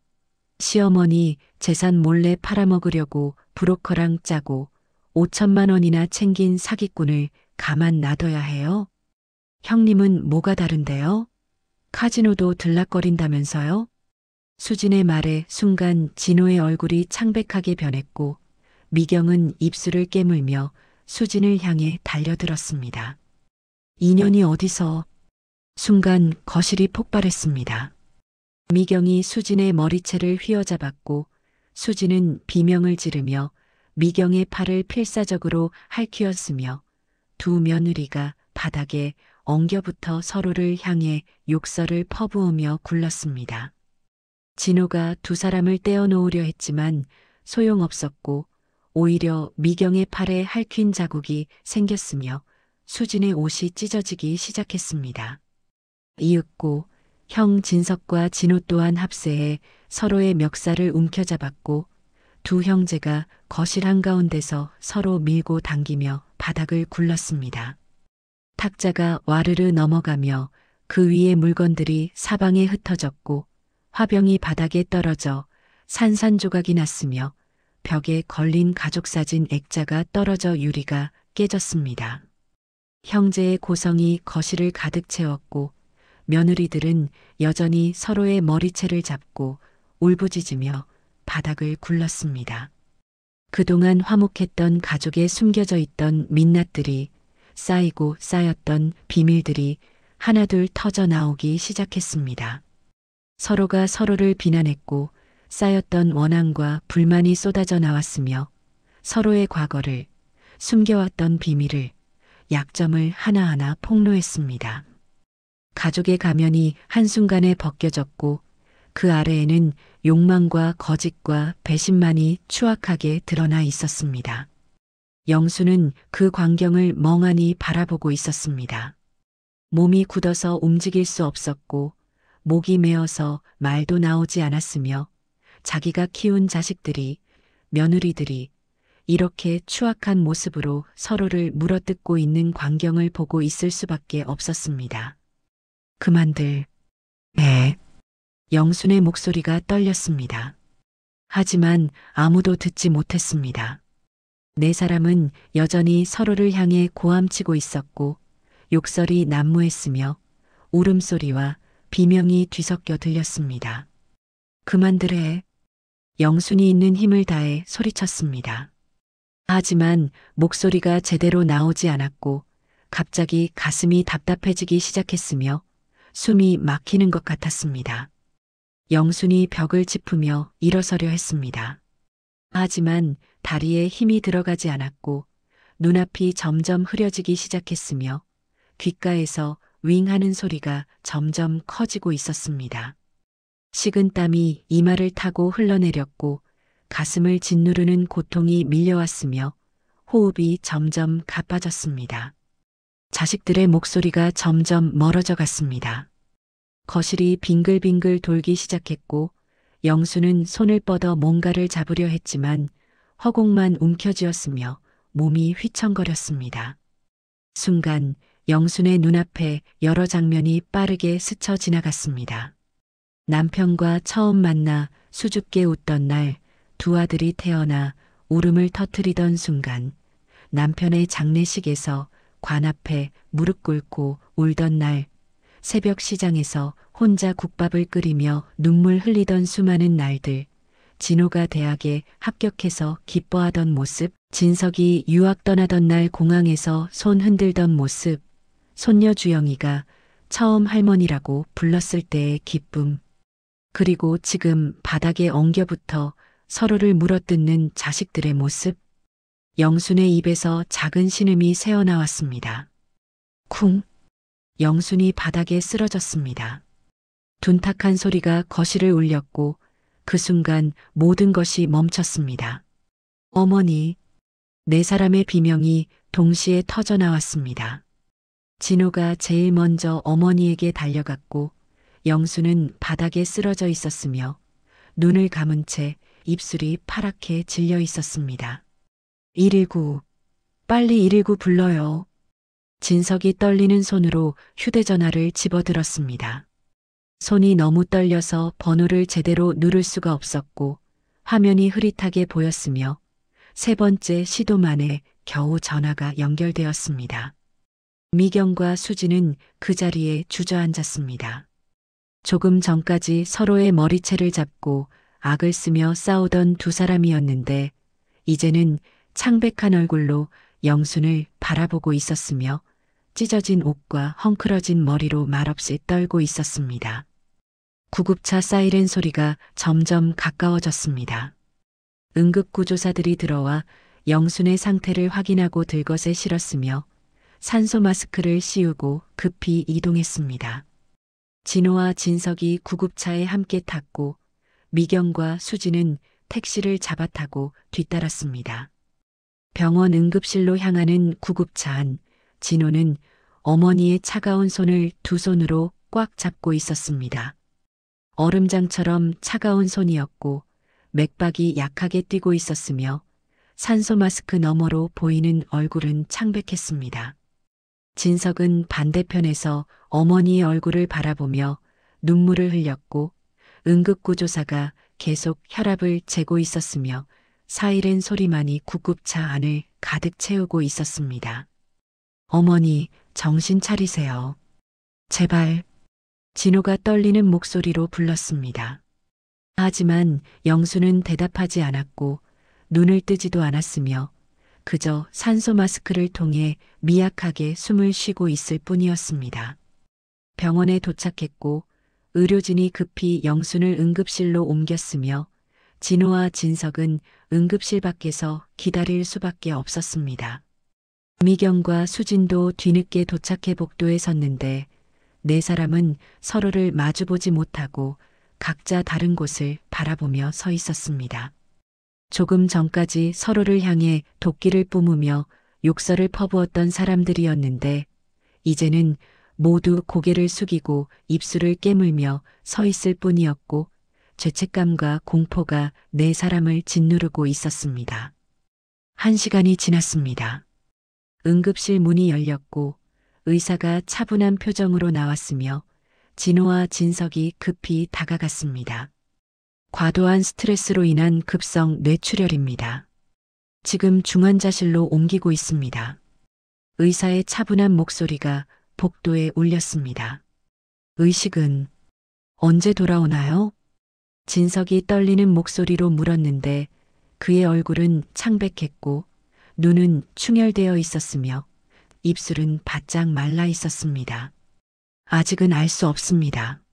시어머니 재산 몰래 팔아먹으려고 브로커랑 짜고 5천만 원이나 챙긴 사기꾼을 가만 놔둬야 해요? 형님은 뭐가 다른데요? 카지노도 들락거린다면서요? 수진의 말에 순간 진호의 얼굴이 창백하게 변했고 미경은 입술을 깨물며 수진을 향해 달려들었습니다. 인연이 어디서? 순간 거실이 폭발했습니다. 미경이 수진의 머리채를 휘어잡았고 수진은 비명을 지르며 미경의 팔을 필사적으로 핥히었으며 두 며느리가 바닥에 엉겨붙어 서로를 향해 욕설을 퍼부으며 굴렀습니다. 진호가 두 사람을 떼어놓으려 했지만 소용없었고 오히려 미경의 팔에 핥힌 자국이 생겼으며 수진의 옷이 찢어지기 시작했습니다. 이윽고 형 진석과 진호 또한 합세해 서로의 멱살을 움켜잡았고 두 형제가 거실 한가운데서 서로 밀고 당기며 바닥을 굴렀습니다. 탁자가 와르르 넘어가며 그 위의 물건들이 사방에 흩어졌고 화병이 바닥에 떨어져 산산조각이 났으며 벽에 걸린 가족사진 액자가 떨어져 유리가 깨졌습니다. 형제의 고성이 거실을 가득 채웠고 며느리들은 여전히 서로의 머리채를 잡고 울부짖으며 바닥을 굴렀습니다. 그동안 화목했던 가족에 숨겨져 있던 민낯들이 쌓이고 쌓였던 비밀들이 하나둘 터져 나오기 시작했습니다. 서로가 서로를 비난했고 쌓였던 원한과 불만이 쏟아져 나왔으며 서로의 과거를 숨겨왔던 비밀을 약점을 하나하나 폭로했습니다. 가족의 가면이 한순간에 벗겨졌고 그 아래에는 욕망과 거짓과 배신만이 추악하게 드러나 있었습니다. 영수는 그 광경을 멍하니 바라보고 있었습니다. 몸이 굳어서 움직일 수 없었고 목이 메어서 말도 나오지 않았으며 자기가 키운 자식들이, 며느리들이 이렇게 추악한 모습으로 서로를 물어뜯고 있는 광경을 보고 있을 수밖에 없었습니다. 그만들. 네. 영순의 목소리가 떨렸습니다. 하지만 아무도 듣지 못했습니다. 네 사람은 여전히 서로를 향해 고함치고 있었고 욕설이 난무했으며 울음소리와 비명이 뒤섞여 들렸습니다. 그만들래. 영순이 있는 힘을 다해 소리쳤습니다. 하지만 목소리가 제대로 나오지 않았고 갑자기 가슴이 답답해지기 시작했으며 숨이 막히는 것 같았습니다. 영순이 벽을 짚으며 일어서려 했습니다. 하지만 다리에 힘이 들어가지 않았고 눈앞이 점점 흐려지기 시작했으며 귓가에서 윙 하는 소리가 점점 커지고 있었습니다. 식은땀이 이마를 타고 흘러내렸고 가슴을 짓누르는 고통이 밀려왔으며 호흡이 점점 가빠졌습니다. 자식들의 목소리가 점점 멀어져 갔습니다. 거실이 빙글빙글 돌기 시작했고 영수는 손을 뻗어 뭔가를 잡으려 했지만 허공만 움켜쥐었으며 몸이 휘청거렸습니다. 순간 영순의 눈앞에 여러 장면이 빠르게 스쳐 지나갔습니다. 남편과 처음 만나 수줍게 웃던 날, 두 아들이 태어나 울음을 터뜨리던 순간, 남편의 장례식에서 관 앞에 무릎 꿇고 울던 날, 새벽 시장에서 혼자 국밥을 끓이며 눈물 흘리던 수많은 날들, 진호가 대학에 합격해서 기뻐하던 모습, 진석이 유학 떠나던 날 공항에서 손 흔들던 모습, 손녀 주영이가 처음 할머니라고 불렀을 때의 기쁨, 그리고 지금 바닥에 엉겨붙어 서로를 물어뜯는 자식들의 모습. 영순의 입에서 작은 신음이 새어나왔습니다. 쿵. 영순이 바닥에 쓰러졌습니다. 둔탁한 소리가 거실을 울렸고 그 순간 모든 것이 멈췄습니다. 어머니. 네 사람의 비명이 동시에 터져 나왔습니다. 진호가 제일 먼저 어머니에게 달려갔고 영수는 바닥에 쓰러져 있었으며 눈을 감은 채 입술이 파랗게 질려 있었습니다. 119. 빨리 119 불러요. 진석이 떨리는 손으로 휴대전화를 집어들었습니다. 손이 너무 떨려서 번호를 제대로 누를 수가 없었고 화면이 흐릿하게 보였으며 세 번째 시도 만에 겨우 전화가 연결되었습니다. 미경과 수지는 그 자리에 주저앉았습니다. 조금 전까지 서로의 머리채를 잡고 악을 쓰며 싸우던 두 사람이었는데 이제는 창백한 얼굴로 영순을 바라보고 있었으며 찢어진 옷과 헝클어진 머리로 말없이 떨고 있었습니다. 구급차 사이렌 소리가 점점 가까워졌습니다. 응급구조사들이 들어와 영순의 상태를 확인하고 들것에 실었으며 산소 마스크를 씌우고 급히 이동했습니다. 진호와 진석이 구급차에 함께 탔고 미경과 수지는 택시를 잡아타고 뒤따랐습니다. 병원 응급실로 향하는 구급차 안 진호는 어머니의 차가운 손을 두 손으로 꽉 잡고 있었습니다. 얼음장처럼 차가운 손이었고 맥박이 약하게 뛰고 있었으며 산소 마스크 너머로 보이는 얼굴은 창백했습니다. 진석은 반대편에서 어머니의 얼굴을 바라보며 눈물을 흘렸고 응급구조사가 계속 혈압을 재고 있었으며 사이렌 소리만이 구급차 안을 가득 채우고 있었습니다. 어머니, 정신 차리세요. 제발. 진호가 떨리는 목소리로 불렀습니다. 하지만 영수는 대답하지 않았고 눈을 뜨지도 않았으며 그저 산소 마스크를 통해 미약하게 숨을 쉬고 있을 뿐이었습니다. 병원에 도착했고 의료진이 급히 영순을 응급실로 옮겼으며 진호와 진석은 응급실 밖에서 기다릴 수밖에 없었습니다. 미경과 수진도 뒤늦게 도착해 복도에 섰는데 네 사람은 서로를 마주보지 못하고 각자 다른 곳을 바라보며 서 있었습니다. 조금 전까지 서로를 향해 도끼를 뿜으며 욕설을 퍼부었던 사람들이었는데 이제는 모두 고개를 숙이고 입술을 깨물며 서 있을 뿐이었고 죄책감과 공포가 네 사람을 짓누르고 있었습니다. 1시간이 지났습니다. 응급실 문이 열렸고 의사가 차분한 표정으로 나왔으며 진호와 진석이 급히 다가갔습니다. 과도한 스트레스로 인한 급성 뇌출혈입니다. 지금 중환자실로 옮기고 있습니다. 의사의 차분한 목소리가 복도에 울렸습니다. 의식은 언제 돌아오나요? 진석이 떨리는 목소리로 물었는데 그의 얼굴은 창백했고 눈은 충혈되어 있었으며 입술은 바짝 말라 있었습니다. 아직은 알 수 없습니다.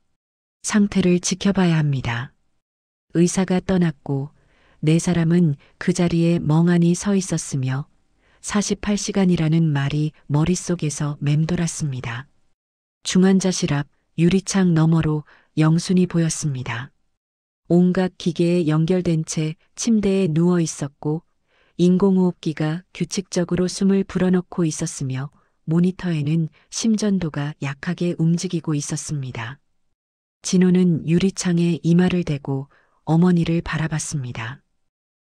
상태를 지켜봐야 합니다. 의사가 떠났고 네 사람은 그 자리에 멍하니 서 있었으며 48시간이라는 말이 머릿속에서 맴돌았습니다. 중환자실 앞 유리창 너머로 영순이 보였습니다. 온갖 기계에 연결된 채 침대에 누워 있었고 인공호흡기가 규칙적으로 숨을 불어넣고 있었으며 모니터에는 심전도가 약하게 움직이고 있었습니다. 진호는 유리창에 이마를 대고 어머니를 바라봤습니다.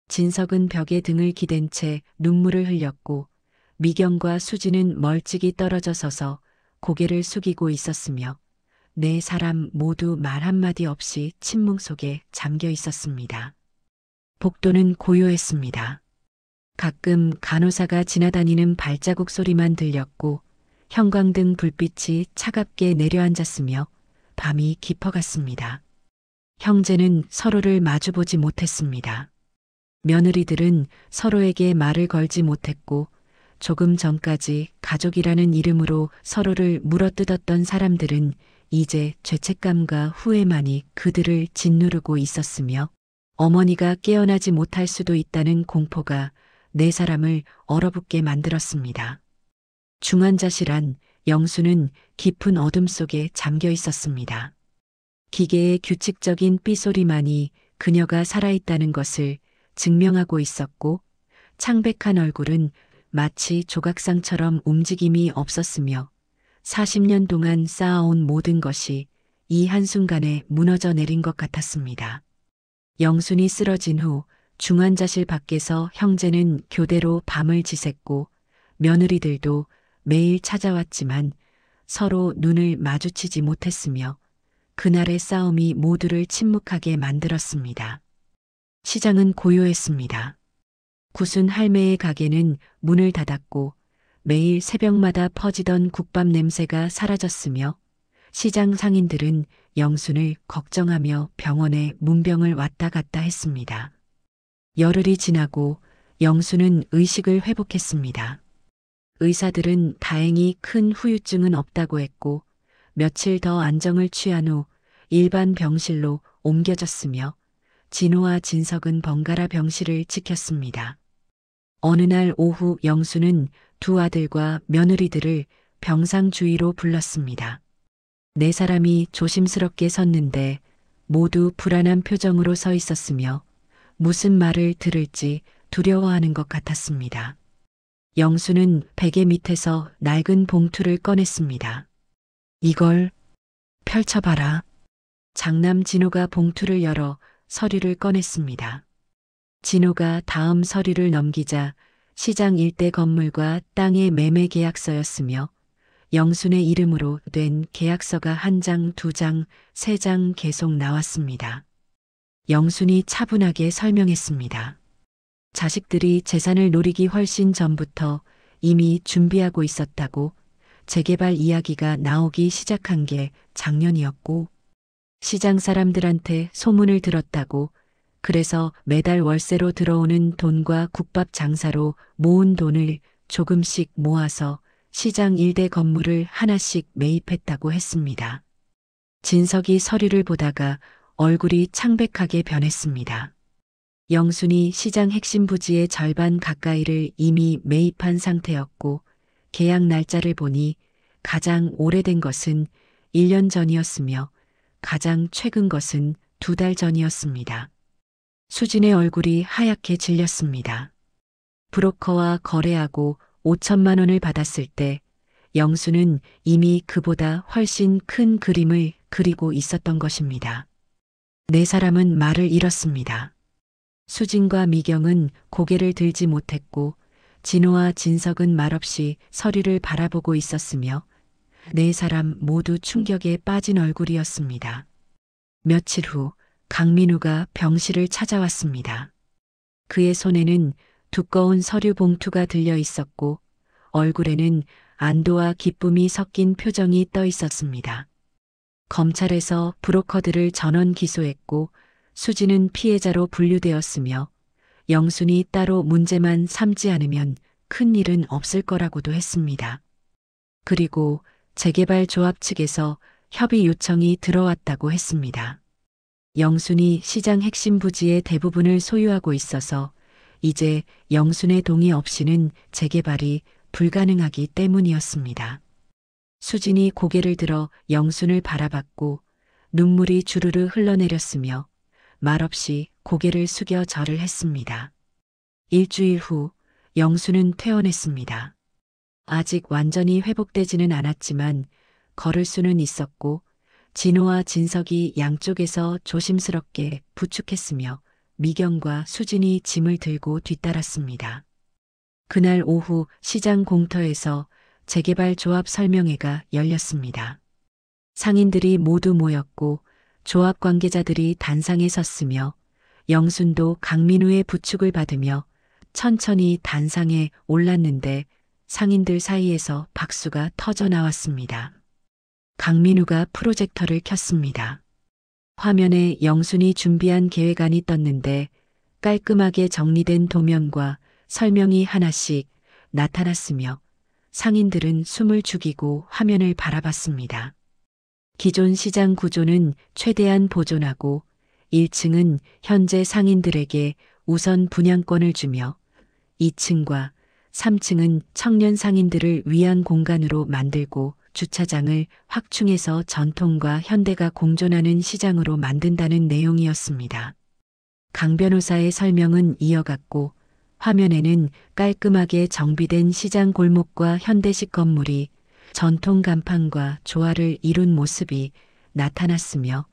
진석은 벽에 등을 기댄 채 눈물을 흘렸고 미경과 수지는 멀찍이 떨어져 서서 고개를 숙이고 있었으며 네 사람 모두 말 한마디 없이 침묵 속에 잠겨 있었습니다. 복도는 고요했습니다. 가끔 간호사가 지나다니는 발자국 소리만 들렸고 형광등 불빛이 차갑게 내려앉았으며 밤이 깊어갔습니다. 형제는 서로를 마주보지 못했습니다. 며느리들은 서로에게 말을 걸지 못했고 조금 전까지 가족이라는 이름으로 서로를 물어뜯었던 사람들은 이제 죄책감과 후회만이 그들을 짓누르고 있었으며 어머니가 깨어나지 못할 수도 있다는 공포가 네 사람을 얼어붙게 만들었습니다. 중환자실 안 영수는 깊은 어둠 속에 잠겨 있었습니다. 기계의 규칙적인 삐소리만이 그녀가 살아있다는 것을 증명하고 있었고 창백한 얼굴은 마치 조각상처럼 움직임이 없었으며 40년 동안 쌓아온 모든 것이 이 한순간에 무너져 내린 것 같았습니다. 영순이 쓰러진 후 중환자실 밖에서 형제는 교대로 밤을 지샜고 며느리들도 매일 찾아왔지만 서로 눈을 마주치지 못했으며 그날의 싸움이 모두를 침묵하게 만들었습니다. 시장은 고요했습니다. 구순 할매의 가게는 문을 닫았고 매일 새벽마다 퍼지던 국밥 냄새가 사라졌으며 시장 상인들은 영순을 걱정하며 병원에 문병을 왔다 갔다 했습니다. 열흘이 지나고 영순은 의식을 회복했습니다. 의사들은 다행히 큰 후유증은 없다고 했고 며칠 더 안정을 취한 후 일반 병실로 옮겨졌으며 진호와 진석은 번갈아 병실을 지켰습니다. 어느 날 오후 영수는 두 아들과 며느리들을 병상 주위로 불렀습니다. 네 사람이 조심스럽게 섰는데 모두 불안한 표정으로 서 있었으며 무슨 말을 들을지 두려워하는 것 같았습니다. 영수는 베개 밑에서 낡은 봉투를 꺼냈습니다. 이걸 펼쳐봐라. 장남 진호가 봉투를 열어 서류를 꺼냈습니다. 진호가 다음 서류를 넘기자 시장 일대 건물과 땅의 매매 계약서였으며 영순의 이름으로 된 계약서가 1장, 2장, 3장 계속 나왔습니다. 영순이 차분하게 설명했습니다. 자식들이 재산을 노리기 훨씬 전부터 이미 준비하고 있었다고 재개발 이야기가 나오기 시작한 게 작년이었고, 시장 사람들한테 소문을 들었다고 그래서 매달 월세로 들어오는 돈과 국밥 장사로 모은 돈을 조금씩 모아서 시장 일대 건물을 하나씩 매입했다고 했습니다. 진석이 서류를 보다가 얼굴이 창백하게 변했습니다. 영순이 시장 핵심 부지의 절반 가까이를 이미 매입한 상태였고 계약 날짜를 보니 가장 오래된 것은 1년 전이었으며 가장 최근 것은 2달 전이었습니다. 수진의 얼굴이 하얗게 질렸습니다. 브로커와 거래하고 5천만 원을 받았을 때 영수는 이미 그보다 훨씬 큰 그림을 그리고 있었던 것입니다. 네 사람은 말을 잃었습니다. 수진과 미경은 고개를 들지 못했고 진호와 진석은 말없이 서류를 바라보고 있었으며 네 사람 모두 충격에 빠진 얼굴이었습니다. 며칠 후 강민우가 병실을 찾아왔습니다. 그의 손에는 두꺼운 서류 봉투가 들려 있었고 얼굴에는 안도와 기쁨이 섞인 표정이 떠 있었습니다. 검찰에서 브로커들을 전원 기소했고 수지는 피해자로 분류되었으며 영순이 따로 문제만 삼지 않으면 큰 일은 없을 거라고도 했습니다. 그리고 재개발 조합 측에서 협의 요청이 들어왔다고 했습니다. 영순이 시장 핵심 부지의 대부분을 소유하고 있어서 이제 영순의 동의 없이는 재개발이 불가능하기 때문이었습니다. 수진이 고개를 들어 영순을 바라봤고 눈물이 주르르 흘러내렸으며 말없이 고개를 숙여 절을 했습니다. 일주일 후 영순은 퇴원했습니다. 아직 완전히 회복되지는 않았지만 걸을 수는 있었고 진호와 진석이 양쪽에서 조심스럽게 부축했으며 미경과 수진이 짐을 들고 뒤따랐습니다. 그날 오후 시장 공터에서 재개발 조합 설명회가 열렸습니다. 상인들이 모두 모였고 조합 관계자들이 단상에 섰으며 영순도 강민우의 부축을 받으며 천천히 단상에 올랐는데 상인들 사이에서 박수가 터져 나왔습니다. 강민우가 프로젝터를 켰습니다. 화면에 영순이 준비한 계획안이 떴는데 깔끔하게 정리된 도면과 설명이 하나씩 나타났으며 상인들은 숨을 죽이고 화면을 바라봤습니다. 기존 시장 구조는 최대한 보존하고 1층은 현재 상인들에게 우선 분양권을 주며 2층과 3층은 청년 상인들을 위한 공간으로 만들고 주차장을 확충해서 전통과 현대가 공존하는 시장으로 만든다는 내용이었습니다. 강 변호사의 설명은 이어갔고 화면에는 깔끔하게 정비된 시장 골목과 현대식 건물이 전통 간판과 조화를 이룬 모습이 나타났으며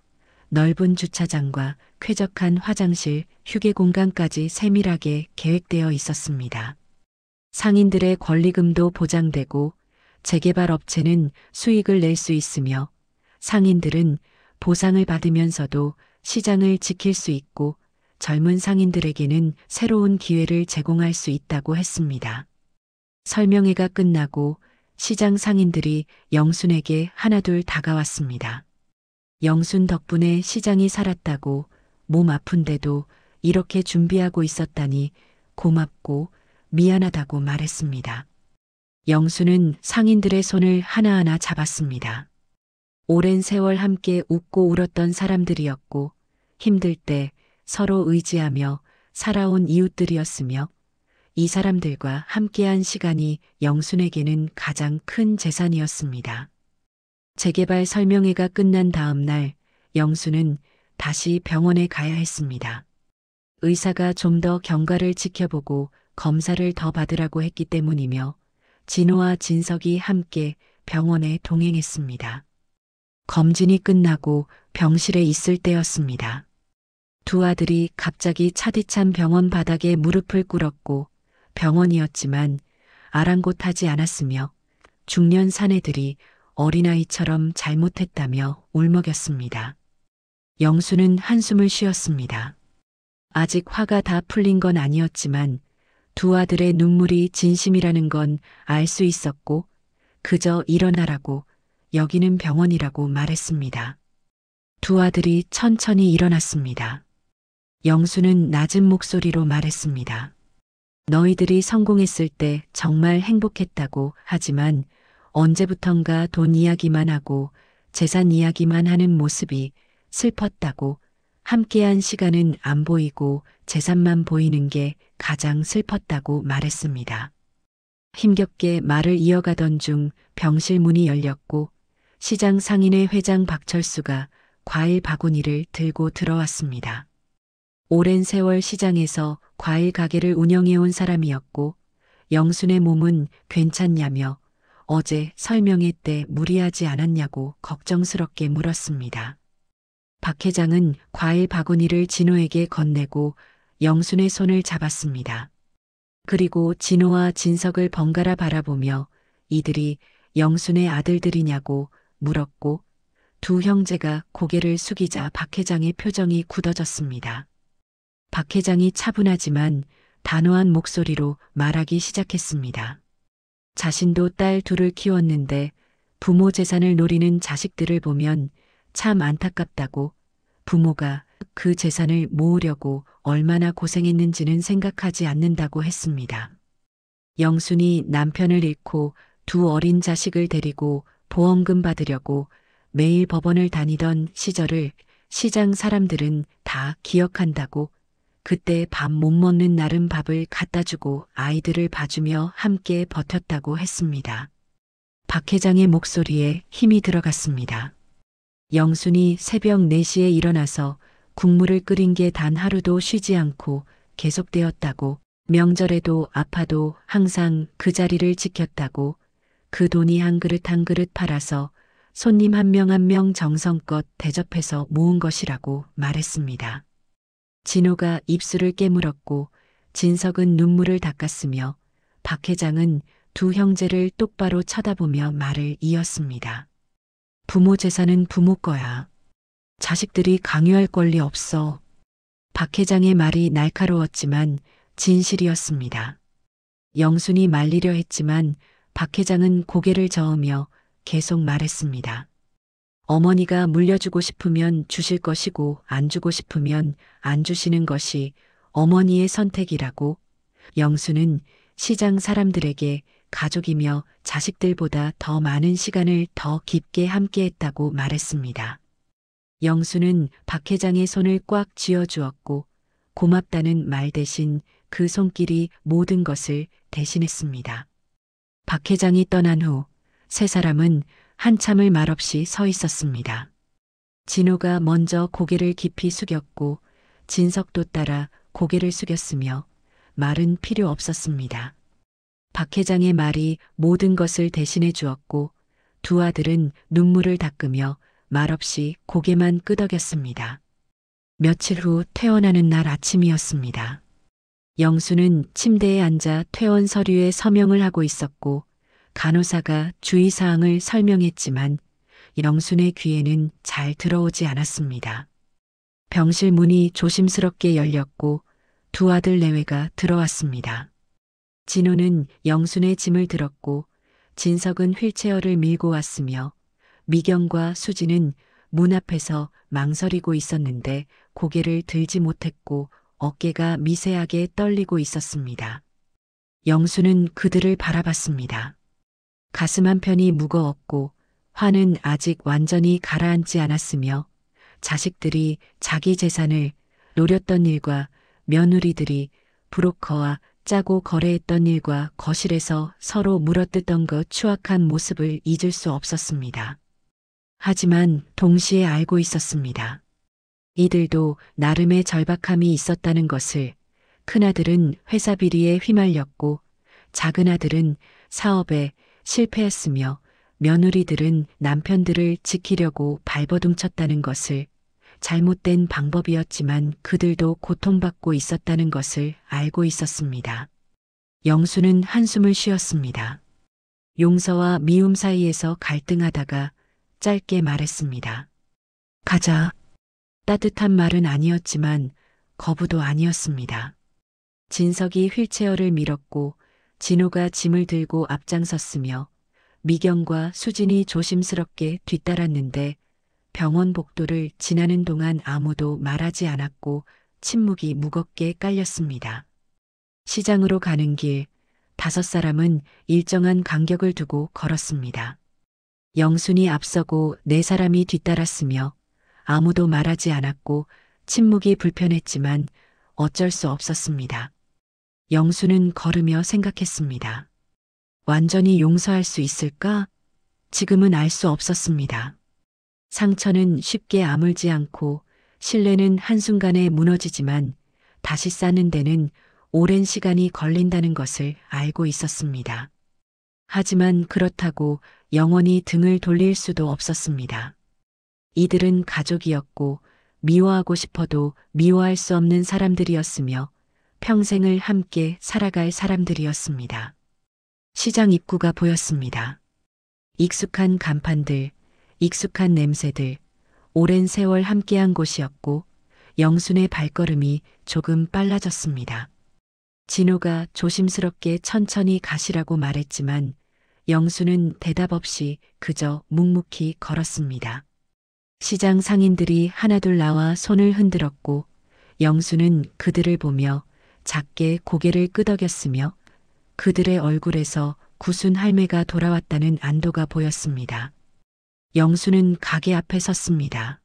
넓은 주차장과 쾌적한 화장실, 휴게 공간까지 세밀하게 계획되어 있었습니다. 상인들의 권리금도 보장되고 재개발 업체는 수익을 낼 수 있으며 상인들은 보상을 받으면서도 시장을 지킬 수 있고 젊은 상인들에게는 새로운 기회를 제공할 수 있다고 했습니다. 설명회가 끝나고 시장 상인들이 영순에게 하나둘 다가왔습니다. 영순 덕분에 시장이 살았다고 몸 아픈데도 이렇게 준비하고 있었다니 고맙고 미안하다고 말했습니다. 영순은 상인들의 손을 하나하나 잡았습니다. 오랜 세월 함께 웃고 울었던 사람들이었고 힘들 때 서로 의지하며 살아온 이웃들이었으며 이 사람들과 함께한 시간이 영순에게는 가장 큰 재산이었습니다. 재개발 설명회가 끝난 다음 날 영순은 다시 병원에 가야 했습니다. 의사가 좀 더 경과를 지켜보고 검사를 더 받으라고 했기 때문이며 진호와 진석이 함께 병원에 동행했습니다. 검진이 끝나고 병실에 있을 때였습니다. 두 아들이 갑자기 차디찬 병원 바닥에 무릎을 꿇었고 병원이었지만 아랑곳하지 않았으며 중년 사내들이 어린아이처럼 잘못했다며 울먹였습니다. 영수는 한숨을 쉬었습니다. 아직 화가 다 풀린 건 아니었지만 두 아들의 눈물이 진심이라는 건 알 수 있었고 그저 일어나라고 여기는 병원이라고 말했습니다. 두 아들이 천천히 일어났습니다. 영수는 낮은 목소리로 말했습니다. 너희들이 성공했을 때 정말 행복했다고 하지만 언제부턴가 돈 이야기만 하고 재산 이야기만 하는 모습이 슬펐다고 함께한 시간은 안 보이고 재산만 보이는 게 가장 슬펐다고 말했습니다. 힘겹게 말을 이어가던 중 병실 문이 열렸고 시장 상인회 회장 박철수가 과일 바구니를 들고 들어왔습니다. 오랜 세월 시장에서 과일 가게를 운영해온 사람이었고 영순의 몸은 괜찮냐며 어제 설명회 때 무리하지 않았냐고 걱정스럽게 물었습니다. 박 회장은 과일 바구니를 진호에게 건네고 영순의 손을 잡았습니다. 그리고 진호와 진석을 번갈아 바라보며 이들이 영순의 아들들이냐고 물었고 두 형제가 고개를 숙이자 박 회장의 표정이 굳어졌습니다. 박 회장이 차분하지만 단호한 목소리로 말하기 시작했습니다. 자신도 딸 둘을 키웠는데 부모 재산을 노리는 자식들을 보면 참 안타깝다고 부모가 그 재산을 모으려고 얼마나 고생했는지는 생각하지 않는다고 했습니다. 영순이 남편을 잃고 두 어린 자식을 데리고 보험금 받으려고 매일 법원을 다니던 시절을 시장 사람들은 다 기억한다고 그때 밥 못 먹는 날은 밥을 갖다 주고 아이들을 봐주며 함께 버텼다고 했습니다. 박 회장의 목소리에 힘이 들어갔습니다. 영순이 새벽 4시에 일어나서 국물을 끓인 게 단 하루도 쉬지 않고 계속되었다고 명절에도 아파도 항상 그 자리를 지켰다고 그 돈이 한 그릇 한 그릇 팔아서 손님 한 명 한 명 정성껏 대접해서 모은 것이라고 말했습니다. 진호가 입술을 깨물었고 진석은 눈물을 닦았으며 박 회장은 두 형제를 똑바로 쳐다보며 말을 이었습니다. 부모 재산은 부모 거야. 자식들이 강요할 권리 없어. 박 회장의 말이 날카로웠지만 진실이었습니다. 영순이 말리려 했지만 박 회장은 고개를 저으며 계속 말했습니다. 어머니가 물려주고 싶으면 주실 것이고 안 주고 싶으면 안 주시는 것이 어머니의 선택이라고. 영수는 시장 사람들에게 가족이며 자식들보다 더 많은 시간을 더 깊게 함께했다고 말했습니다. 영수는 박 회장의 손을 꽉 쥐어주었고 고맙다는 말 대신 그 손길이 모든 것을 대신했습니다. 박 회장이 떠난 후 세 사람은 한참을 말없이 서 있었습니다. 진호가 먼저 고개를 깊이 숙였고 진석도 따라 고개를 숙였으며 말은 필요 없었습니다. 박 회장의 말이 모든 것을 대신해 주었고 두 아들은 눈물을 닦으며 말없이 고개만 끄덕였습니다. 며칠 후 퇴원하는 날 아침이었습니다. 영수는 침대에 앉아 퇴원 서류에 서명을 하고 있었고 간호사가 주의사항을 설명했지만 영순의 귀에는 잘 들어오지 않았습니다. 병실 문이 조심스럽게 열렸고 두 아들 내외가 들어왔습니다. 진호는 영순의 짐을 들었고 진석은 휠체어를 밀고 왔으며 미경과 수지는 문 앞에서 망설이고 있었는데 고개를 들지 못했고 어깨가 미세하게 떨리고 있었습니다. 영수는 그들을 바라봤습니다. 가슴 한편이 무거웠고 화는 아직 완전히 가라앉지 않았으며 자식들이 자기 재산을 노렸던 일과 며느리들이 브로커와 짜고 거래했던 일과 거실에서 서로 물어뜯던 그 추악한 모습을 잊을 수 없었습니다. 하지만 동시에 알고 있었습니다. 이들도 나름의 절박함이 있었다는 것을. 큰아들은 회사 비리에 휘말렸고 작은아들은 사업에 실패했으며 며느리들은 남편들을 지키려고 발버둥쳤다는 것을. 잘못된 방법이었지만 그들도 고통받고 있었다는 것을 알고 있었습니다. 영수는 한숨을 쉬었습니다. 용서와 미움 사이에서 갈등하다가 짧게 말했습니다. 가자. 따뜻한 말은 아니었지만 거부도 아니었습니다. 진석이 휠체어를 밀었고 진호가 짐을 들고 앞장섰으며 미경과 수진이 조심스럽게 뒤따랐는데 병원 복도를 지나는 동안 아무도 말하지 않았고 침묵이 무겁게 깔렸습니다. 시장으로 가는 길, 5사람은 일정한 간격을 두고 걸었습니다. 영순이 앞서고 4사람이 뒤따랐으며 아무도 말하지 않았고 침묵이 불편했지만 어쩔 수 없었습니다. 영수는 걸으며 생각했습니다. 완전히 용서할 수 있을까? 지금은 알 수 없었습니다. 상처는 쉽게 아물지 않고 신뢰는 한순간에 무너지지만 다시 쌓는 데는 오랜 시간이 걸린다는 것을 알고 있었습니다. 하지만 그렇다고 영원히 등을 돌릴 수도 없었습니다. 이들은 가족이었고 미워하고 싶어도 미워할 수 없는 사람들이었으며 평생을 함께 살아갈 사람들이었습니다. 시장 입구가 보였습니다. 익숙한 간판들, 익숙한 냄새들, 오랜 세월 함께한 곳이었고 영순의 발걸음이 조금 빨라졌습니다. 진호가 조심스럽게 천천히 가시라고 말했지만 영수는 대답 없이 그저 묵묵히 걸었습니다. 시장 상인들이 하나둘 나와 손을 흔들었고 영수는 그들을 보며 작게 고개를 끄덕였으며 그들의 얼굴에서 구순 할매가 돌아왔다는 안도가 보였습니다. 영수는 가게 앞에 섰습니다.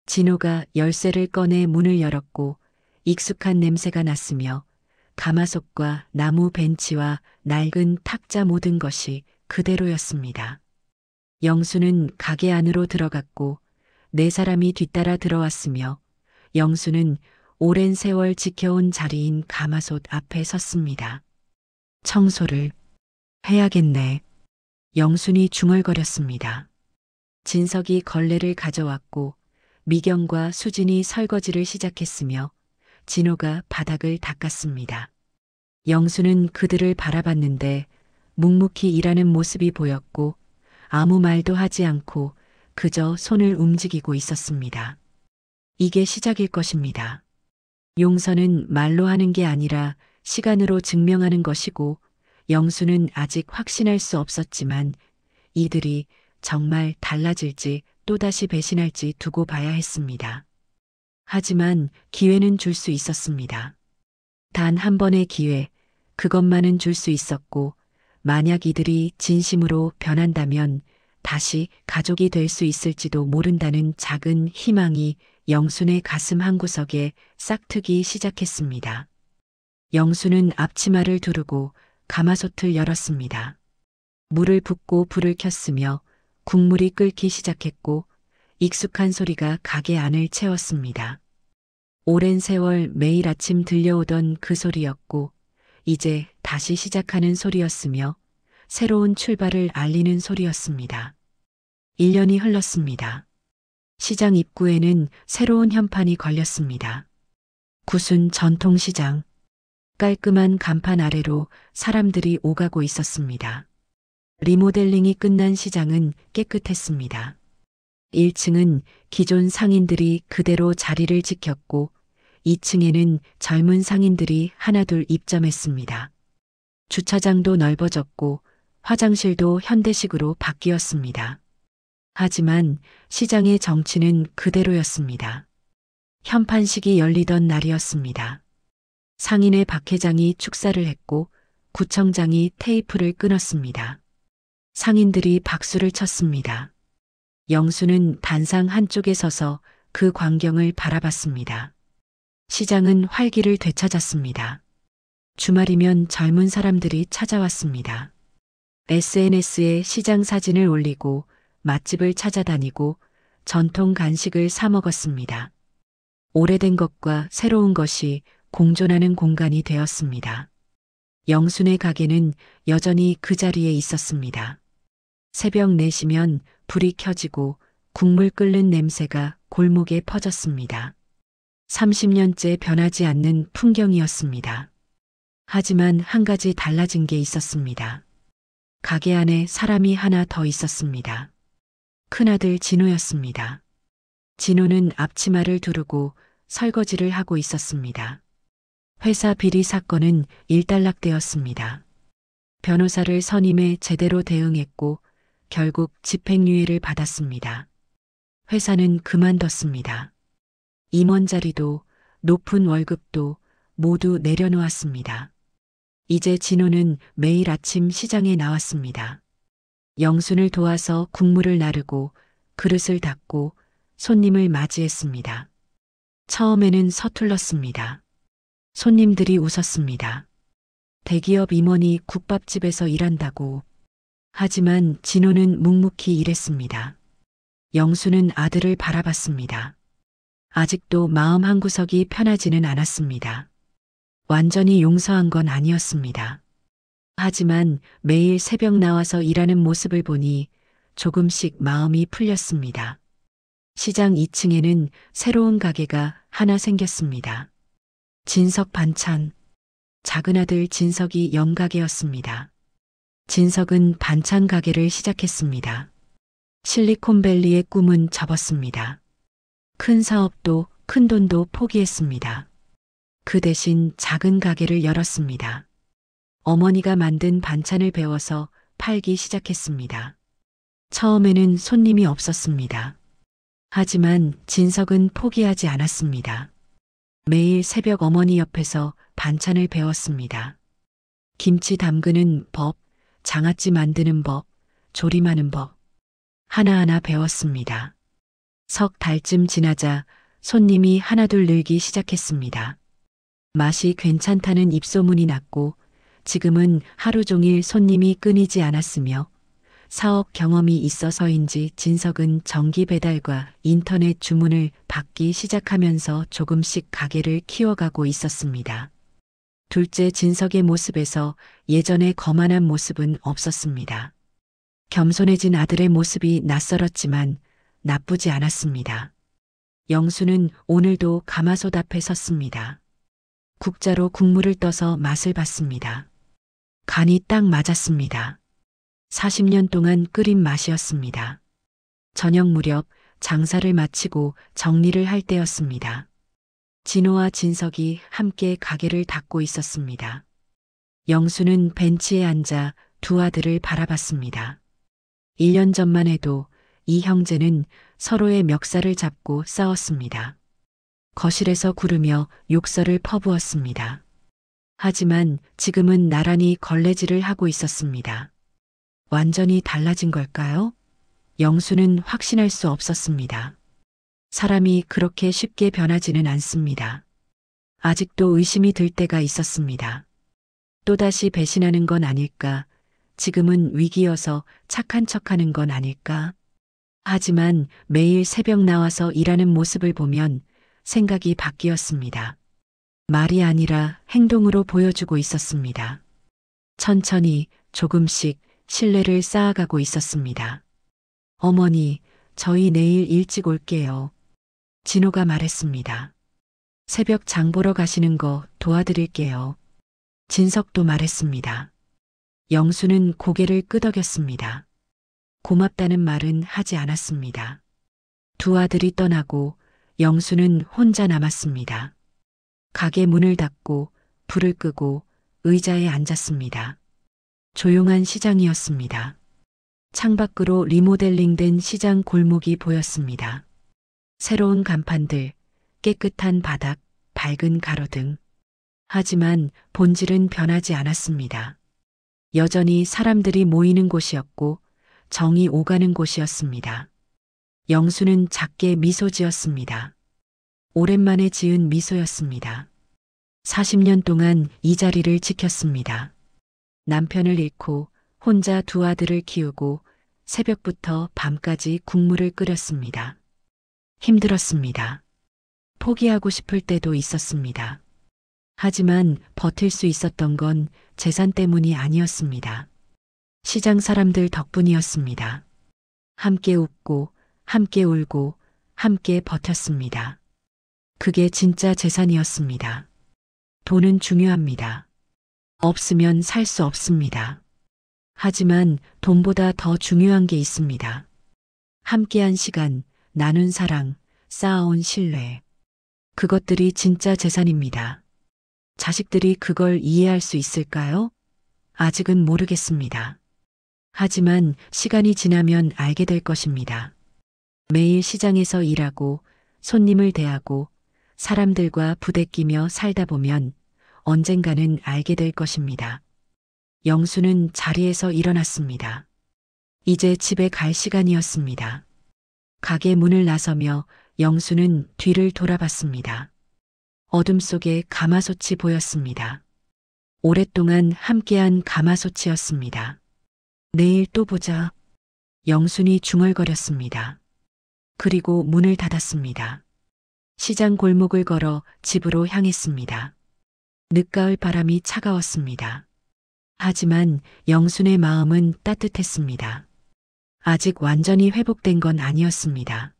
진호가 열쇠를 꺼내 문을 열었고 익숙한 냄새가 났으며 가마솥과 나무 벤치와 낡은 탁자 모든 것이 그대로였습니다. 영수는 가게 안으로 들어갔고 4사람이 뒤따라 들어왔으며 영수는 오랜 세월 지켜온 자리인 가마솥 앞에 섰습니다. 청소를 해야겠네. 영순이 중얼거렸습니다. 진석이 걸레를 가져왔고 미경과 수진이 설거지를 시작했으며 진호가 바닥을 닦았습니다. 영수는 그들을 바라봤는데 묵묵히 일하는 모습이 보였고 아무 말도 하지 않고 그저 손을 움직이고 있었습니다. 이게 시작일 것입니다. 용서는 말로 하는 게 아니라 시간으로 증명하는 것이고 영수는 아직 확신할 수 없었지만 이들이 정말 달라질지 또다시 배신할지 두고 봐야 했습니다. 하지만 기회는 줄 수 있었습니다. 단 한 번의 기회, 그것만은 줄 수 있었고 만약 이들이 진심으로 변한다면 다시 가족이 될 수 있을지도 모른다는 작은 희망이 영순의 가슴 한구석에 싹트기 시작했습니다. 영순은 앞치마를 두르고 가마솥을 열었습니다. 물을 붓고 불을 켰으며 국물이 끓기 시작했고 익숙한 소리가 가게 안을 채웠습니다. 오랜 세월 매일 아침 들려오던 그 소리였고 이제 다시 시작하는 소리였으며 새로운 출발을 알리는 소리였습니다. 1년이 흘렀습니다. 시장 입구에는 새로운 현판이 걸렸습니다. 구순 전통시장. 깔끔한 간판 아래로 사람들이 오가고 있었습니다. 리모델링이 끝난 시장은 깨끗했습니다. 1층은 기존 상인들이 그대로 자리를 지켰고 2층에는 젊은 상인들이 하나둘 입점했습니다. 주차장도 넓어졌고 화장실도 현대식으로 바뀌었습니다. 하지만 시장의 정치는 그대로였습니다. 현판식이 열리던 날이었습니다. 상인의 박 회장이 축사를 했고 구청장이 테이프를 끊었습니다. 상인들이 박수를 쳤습니다. 영수는 단상 한쪽에 서서 그 광경을 바라봤습니다. 시장은 활기를 되찾았습니다. 주말이면 젊은 사람들이 찾아왔습니다. SNS에 시장 사진을 올리고 맛집을 찾아다니고 전통 간식을 사 먹었습니다. 오래된 것과 새로운 것이 공존하는 공간이 되었습니다. 영순의 가게는 여전히 그 자리에 있었습니다. 새벽 4시면 불이 켜지고 국물 끓는 냄새가 골목에 퍼졌습니다. 30년째 변하지 않는 풍경이었습니다. 하지만 한 가지 달라진 게 있었습니다. 가게 안에 사람이 하나 더 있었습니다. 큰아들 진호였습니다. 진호는 앞치마를 두르고 설거지를 하고 있었습니다. 회사 비리 사건은 일단락되었습니다. 변호사를 선임해 제대로 대응했고 결국 집행유예를 받았습니다. 회사는 그만뒀습니다. 임원 자리도 높은 월급도 모두 내려놓았습니다. 이제 진호는 매일 아침 시장에 나왔습니다. 영순을 도와서 국물을 나르고 그릇을 닦고 손님을 맞이했습니다. 처음에는 서툴렀습니다. 손님들이 웃었습니다. 대기업 임원이 국밥집에서 일한다고. 하지만 진호는 묵묵히 일했습니다. 영수는 아들을 바라봤습니다. 아직도 마음 한구석이 편하지는 않았습니다. 완전히 용서한 건 아니었습니다. 하지만 매일 새벽 나와서 일하는 모습을 보니 조금씩 마음이 풀렸습니다. 시장 2층에는 새로운 가게가 하나 생겼습니다. 진석 반찬. 작은 아들 진석이 영가게였습니다. 진석은 반찬 가게를 시작했습니다. 실리콘밸리의 꿈은 접었습니다. 큰 사업도 큰 돈도 포기했습니다. 그 대신 작은 가게를 열었습니다. 어머니가 만든 반찬을 배워서 팔기 시작했습니다. 처음에는 손님이 없었습니다. 하지만 진석은 포기하지 않았습니다. 매일 새벽 어머니 옆에서 반찬을 배웠습니다. 김치 담그는 법, 장아찌 만드는 법, 조림하는 법. 하나하나 배웠습니다. 석 달쯤 지나자 손님이 하나둘 늘기 시작했습니다. 맛이 괜찮다는 입소문이 났고 지금은 하루 종일 손님이 끊이지 않았으며 사업 경험이 있어서인지 진석은 전기 배달과 인터넷 주문을 받기 시작하면서 조금씩 가게를 키워가고 있었습니다. 둘째 진석의 모습에서 예전의 거만한 모습은 없었습니다. 겸손해진 아들의 모습이 낯설었지만 나쁘지 않았습니다. 영수는 오늘도 가마솥 앞에 섰습니다. 국자로 국물을 떠서 맛을 봤습니다. 간이 딱 맞았습니다. 40년 동안 끓인 맛이었습니다. 저녁 무렵 장사를 마치고 정리를 할 때였습니다. 진호와 진석이 함께 가게를 닦고 있었습니다. 영수는 벤치에 앉아 두 아들을 바라봤습니다. 1년 전만 해도 이 형제는 서로의 멱살을 잡고 싸웠습니다. 거실에서 구르며 욕설을 퍼부었습니다. 하지만 지금은 나란히 걸레질을 하고 있었습니다. 완전히 달라진 걸까요? 영수는 확신할 수 없었습니다. 사람이 그렇게 쉽게 변하지는 않습니다. 아직도 의심이 들 때가 있었습니다. 또다시 배신하는 건 아닐까? 지금은 위기여서 착한 척하는 건 아닐까? 하지만 매일 새벽 나와서 일하는 모습을 보면 생각이 바뀌었습니다. 말이 아니라 행동으로 보여주고 있었습니다. 천천히 조금씩 신뢰를 쌓아가고 있었습니다. 어머니, 저희 내일 일찍 올게요. 진호가 말했습니다. 새벽 장 보러 가시는 거 도와드릴게요. 진석도 말했습니다. 영수는 고개를 끄덕였습니다. 고맙다는 말은 하지 않았습니다. 두 아들이 떠나고 영수는 혼자 남았습니다. 가게 문을 닫고 불을 끄고 의자에 앉았습니다. 조용한 시장이었습니다. 창밖으로 리모델링된 시장 골목이 보였습니다. 새로운 간판들, 깨끗한 바닥, 밝은 가로등. 하지만 본질은 변하지 않았습니다. 여전히 사람들이 모이는 곳이었고 정이 오가는 곳이었습니다. 영수는 작게 미소 지었습니다. 오랜만에 지은 미소였습니다. 40년 동안 이 자리를 지켰습니다. 남편을 잃고 혼자 두 아들을 키우고 새벽부터 밤까지 국물을 끓였습니다. 힘들었습니다. 포기하고 싶을 때도 있었습니다. 하지만 버틸 수 있었던 건 재산 때문이 아니었습니다. 시장 사람들 덕분이었습니다. 함께 웃고 함께 울고 함께 버텼습니다. 그게 진짜 재산이었습니다. 돈은 중요합니다. 없으면 살 수 없습니다. 하지만 돈보다 더 중요한 게 있습니다. 함께한 시간, 나눈 사랑, 쌓아온 신뢰. 그것들이 진짜 재산입니다. 자식들이 그걸 이해할 수 있을까요? 아직은 모르겠습니다. 하지만 시간이 지나면 알게 될 것입니다. 매일 시장에서 일하고 손님을 대하고 사람들과 부대끼며 살다 보면 언젠가는 알게 될 것입니다. 영수는 자리에서 일어났습니다. 이제 집에 갈 시간이었습니다. 가게 문을 나서며 영수는 뒤를 돌아봤습니다. 어둠 속에 가마솥이 보였습니다. 오랫동안 함께한 가마솥이었습니다. 내일 또 보자. 영순이 중얼거렸습니다. 그리고 문을 닫았습니다. 시장 골목을 걸어 집으로 향했습니다. 늦가을 바람이 차가웠습니다. 하지만 영순의 마음은 따뜻했습니다. 아직 완전히 회복된 건 아니었습니다.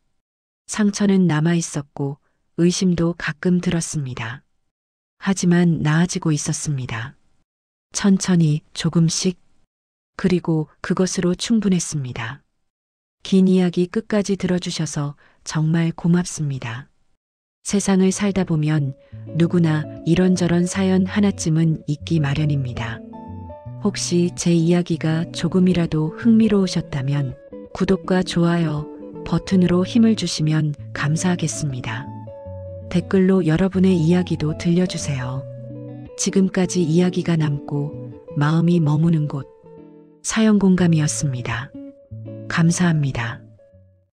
상처는 남아 있었고 의심도 가끔 들었습니다. 하지만 나아지고 있었습니다. 천천히 조금씩. 그리고 그것으로 충분했습니다. 긴 이야기 끝까지 들어주셔서 정말 고맙습니다. 세상을 살다 보면 누구나 이런저런 사연 하나쯤은 있기 마련입니다. 혹시 제 이야기가 조금이라도 흥미로우셨다면 구독과 좋아요 버튼으로 힘을 주시면 감사하겠습니다. 댓글로 여러분의 이야기도 들려주세요. 지금까지 이야기가 남고 마음이 머무는 곳 사연공감이었습니다. 감사합니다.